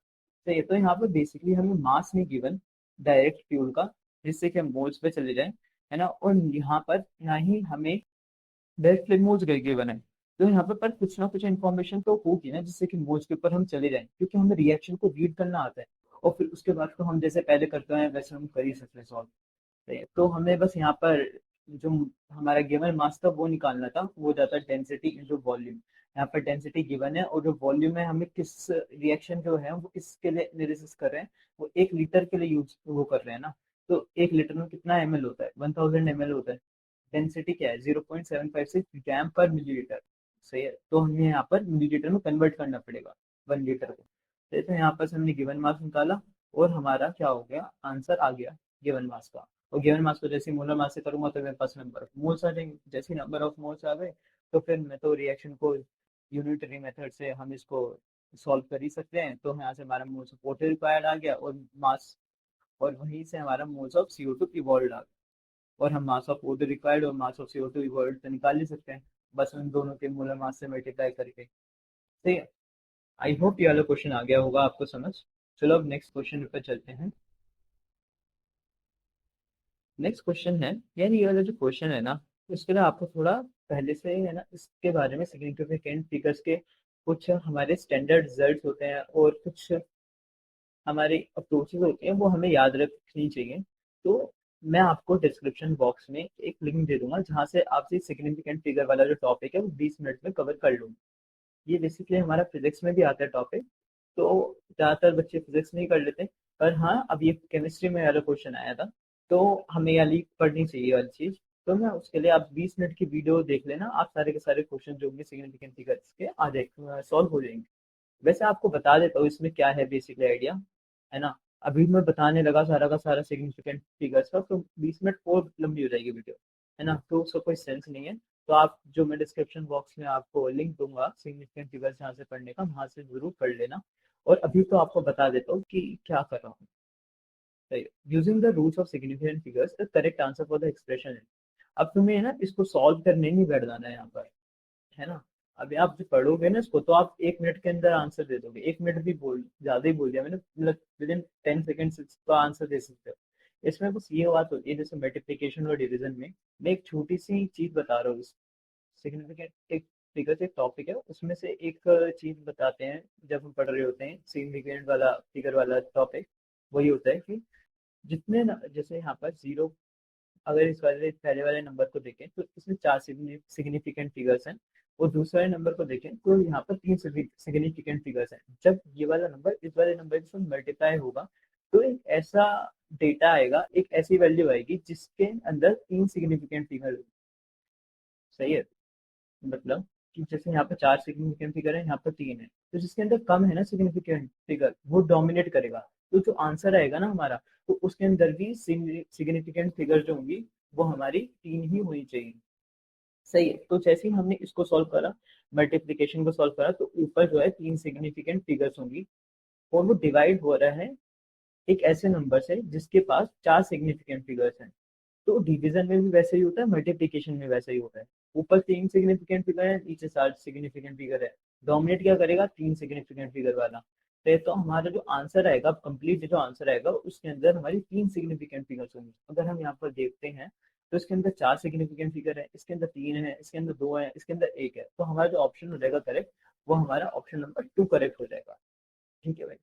सही है। तो यहाँ पर बेसिकली हमें मास नहीं गिवन डायरेक्ट फ्यूल का, जिससे कि हम मोल्स पे चले जाएं, है ना। और यहाँ ही हमें डायरेक्ट मोल्स गिवन है। तो यहाँ पर कुछ ना कुछ इन्फॉर्मेशन तो होगी ना जिससे कि मोल्स के ऊपर हम चले जाएं, क्योंकि हमें रिएक्शन को रीड करना आता है और फिर उसके बाद तो हम जैसे पहले करते हैं वैसे हम कर ही सकते हैं सॉल्व। तो हमें बस यहाँ पर जो हमारा गिवन मास था वो निकालना था, वो जाता है डेंसिटी इंटू वॉल्यूम। यहाँ पर डेंसिटी गिवन है और जो वॉल्यूम है, हमें किस रिएक्शन जो है वो किसके लिए एनालिसिस कर रहे हैं, वो 1 लीटर के लिए यूज वो कर रहे हैं ना। तो 1 लीटर में कितना ml होता है, 1000 ml होता है। डेंसिटी क्या है, 0.756 ग्राम पर मिलीलीटर। सही है। तो हमें यहाँ पर मिलीलीटर में कन्वर्ट करना पड़ेगा 1 लीटर को। तो यहाँ पर से हमने गिवन मास निकाला और हमारा क्या हो गया, आंसर आ गया गिवन मास का। और गिवन मास को जैसे मोलर मास से करूंगा तो मेरे पास नंबर ऑफ मोल्स आ जाएंगे, जैसे नंबर ऑफ मोल्स आ गए तो फिर मैं तो रिएक्शन को यूनिटरी मेथड से हम इसको सॉल्व कर ही सकते हैं। तो यहाँ से हमारा मोल्स ऑफ वाटर रिक्वायर्ड आ गया और मास, और वहीं से हमारा मोल्स ऑफ CO2 इवॉल्व आ गया। और हम मास ऑफ वाटर रिक्वायर्ड और मास ऑफ CO2 इवॉल्व तो निकाल ही सकते हैं, बस उन दोनों के मोलर मास से मल्टीप्लाई करके। ठीक है। आई होप ये वाला क्वेश्चन आ गया होगा आपको समझ। चलो अब नेक्स्ट क्वेश्चन पर चलते हैं। नेक्स्ट क्वेश्चन है, यार ये वाला जो क्वेश्चन है ना, उसके लिए आपको थोड़ा पहले से है ना इसके बारे में सिग्निफिकेंट फिगर्स के कुछ हमारे स्टैंडर्ड रिजल्ट्स होते हैं और कुछ हमारी अप्रोचेज होती हैं वो हमें याद रखनी चाहिए। तो मैं आपको डिस्क्रिप्शन बॉक्स में एक लिंक दे दूंगा जहाँ से आपसे सिग्निफिकेंट फिगर वाला जो टॉपिक है वो 20 मिनट में कवर कर लूंगा। ये बेसिकली हमारा फिजिक्स में भी आता है टॉपिक। तो ज़्यादातर बच्चे फिजिक्स नहीं कर लेते, पर हाँ अब ये केमिस्ट्री में वाला क्वेश्चन आया था, तो हमें ये वाली पढ़नी चाहिए ये वाली चीज़। तो मैं उसके लिए आप 20 मिनट की वीडियो देख लेना, आप सारे के सारे क्वेश्चन जो होंगे सिग्निफिकेंट फिगर्स के आ जाए सॉल्व हो जाएंगे। वैसे आपको बता देता हूँ इसमें क्या है बेसिकली आइडिया, है ना। अभी मैं बताने लगा सारा का सारा सिग्निफिकेंट फिगर्स का तो 20 मिनट और लंबी हो जाएगी वीडियो, है ना, तो उसका कोई सेंस नहीं है। तो आप जो मैं डिस्क्रिप्शन बॉक्स में आपको लिंक दूंगा सिग्निफिकेंट फिगर्स जहाँ से पढ़ने का, वहां से जरूर पढ़ लेना। और अभी तो आपको बता देता हूँ कि क्या कर रहा हूँ। Using the rules of significant figures the correct answer for the expression है। अब तुम्हें है ना इसको सॉल्व करने नहीं बैठ जाना है यहाँ पर, है ना। अभी आप जो पढ़ोगे ना इसको तो आप 1 मिनट के अंदर आंसर दे दोगे, 1 मिनट भी बोल ज्यादा ही बोल दिया मैंने, मतलब विद इन 10 सेकेंड्स इसका आंसर दे सकते हो। इसमें बस ये बात होती है जैसे मल्टीप्लिकेशन और डिवीजन में मैं एक छोटी सी चीज बता रहा हूँ। सिग्निफिकेंट एक फिगर एक टॉपिक है, उसमें से एक चीज बताते हैं जब हम पढ़ रहे होते हैं सिग्निफिकेंट वाला फिगर वाला टॉपिक। वही होता है कि जितने जैसे यहाँ पर जीरो, अगर इस वाले पहले वाले नंबर को देखें तो इसमें 4 सिग्निफिकेंट फिगर्स हैं, और दूसरे वाले नंबर को देखें तो यहाँ पर 3 सिग्निफिकेंट फिगर्स हैं। जब ये वाला नंबर इस वाले नंबर के साथ मल्टीप्लाई होगा तो एक ऐसा डेटा आएगा, एक ऐसी वैल्यू आएगी जिसके अंदर 3 सिग्निफिकेंट फिगर। सही है, मतलब कि जैसे यहाँ पर 4 सिग्निफिकेंट फिगर है, यहाँ पर 3 है, तो जिसके अंदर कम है ना सिग्निफिकेंट फिगर वो डोमिनेट करेगा। तो जो आंसर आएगा ना हमारा, तो उसके अंदर भी सिग्निफिकेंट फिगर जो होंगी वो हमारी 3 ही होनी चाहिए। सही है, तो जैसे ही हमने इसको सॉल्व करा, मल्टीप्लिकेशन को सॉल्व करा, तो ऊपर जो है 3 सिग्निफिकेंट फिगर्स होंगी, और वो डिवाइड हो रहा है एक ऐसे नंबर से जिसके पास 4 सिग्निफिकेंट फिगर्स हैं। तो डिवीजन में भी वैसे ही होता है, मल्टीप्लिकेशन में वैसे ही होता है। ऊपर 3 सिग्निफिकेंट फिगर है, नीचे 7 सिग्निफिकेंट फिगर है। डोमिनेट क्या करेगा, 3 सिग्निफिकेंट फिगर वाला। तो हमारा जो आंसर आएगा, कंप्लीट जो आंसर आएगा उसके अंदर हमारी 3 सिग्निफिकेंट फिगर्स होंगी। अगर हम यहाँ पर देखते हैं तो इसके अंदर 4 सिग्निफिकेंट फिगर है, इसके अंदर 3 है, इसके अंदर 2 है, इसके अंदर 1 है, तो हमारा जो ऑप्शन हो जाएगा करेक्ट, वो हमारा ऑप्शन नंबर 2 करेक्ट हो जाएगा। ठीक है भाई,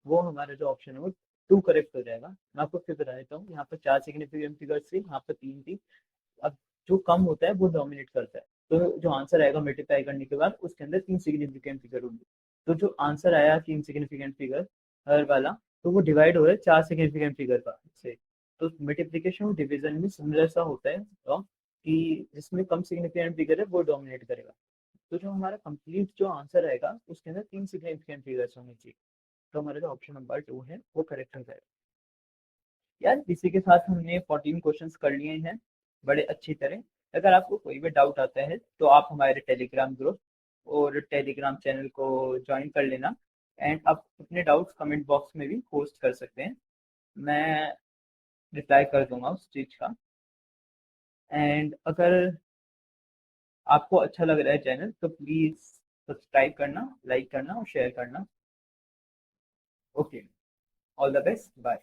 वो हमारा जो ऑप्शन है वो 2 करेक्ट हो जाएगा। मैं आपको फिर बता देता हूँ, यहाँ पर 4 सिग्निफिकेंट फिगर्स थी, यहाँ पर 3 थी। अब जो कम होता है वो डोमिनेट करता है, तो जो आंसर आएगा मल्टीप्लाई करने के बाद उसके अंदर 3 सिग्निफिकेंट फिगर होंगे। तो जो आंसर आया 3 सिग्निफिकेंट फिगर हर वाला, तो वो डिवाइड हो रहा है 4 सिग्निफिकेंट फिगर का से। तो मल्टीप्लिकेशन और डिवीजन में सिमिलर सा होता है तो, कि जिसमें कम सिग्निफिकेंट फिगर है वो डोमिनेट करेगा। तो जो हमारा कंप्लीट जो आंसर आएगा उसके अंदर 3 सिग्निफिकेंट फिगर्स होने चाहिए। तो हमारा जो ऑप्शन नंबर 2 है वो करेक्ट हो जाएगा। यार इसी के साथ हमने 14 क्वेश्चंस कर लिए हैं बड़े अच्छी तरह। अगर आपको कोई भी डाउट आता है तो आप हमारे टेलीग्राम ग्रुप और टेलीग्राम चैनल को ज्वाइन कर लेना, एंड आप अपने डाउट्स कमेंट बॉक्स में भी पोस्ट कर सकते हैं, मैं रिप्लाई कर दूंगा उस चीज़ का। एंड अगर आपको अच्छा लग रहा है चैनल तो प्लीज़ सब्सक्राइब करना, लाइक करना और शेयर करना। Okay, all the best, bye.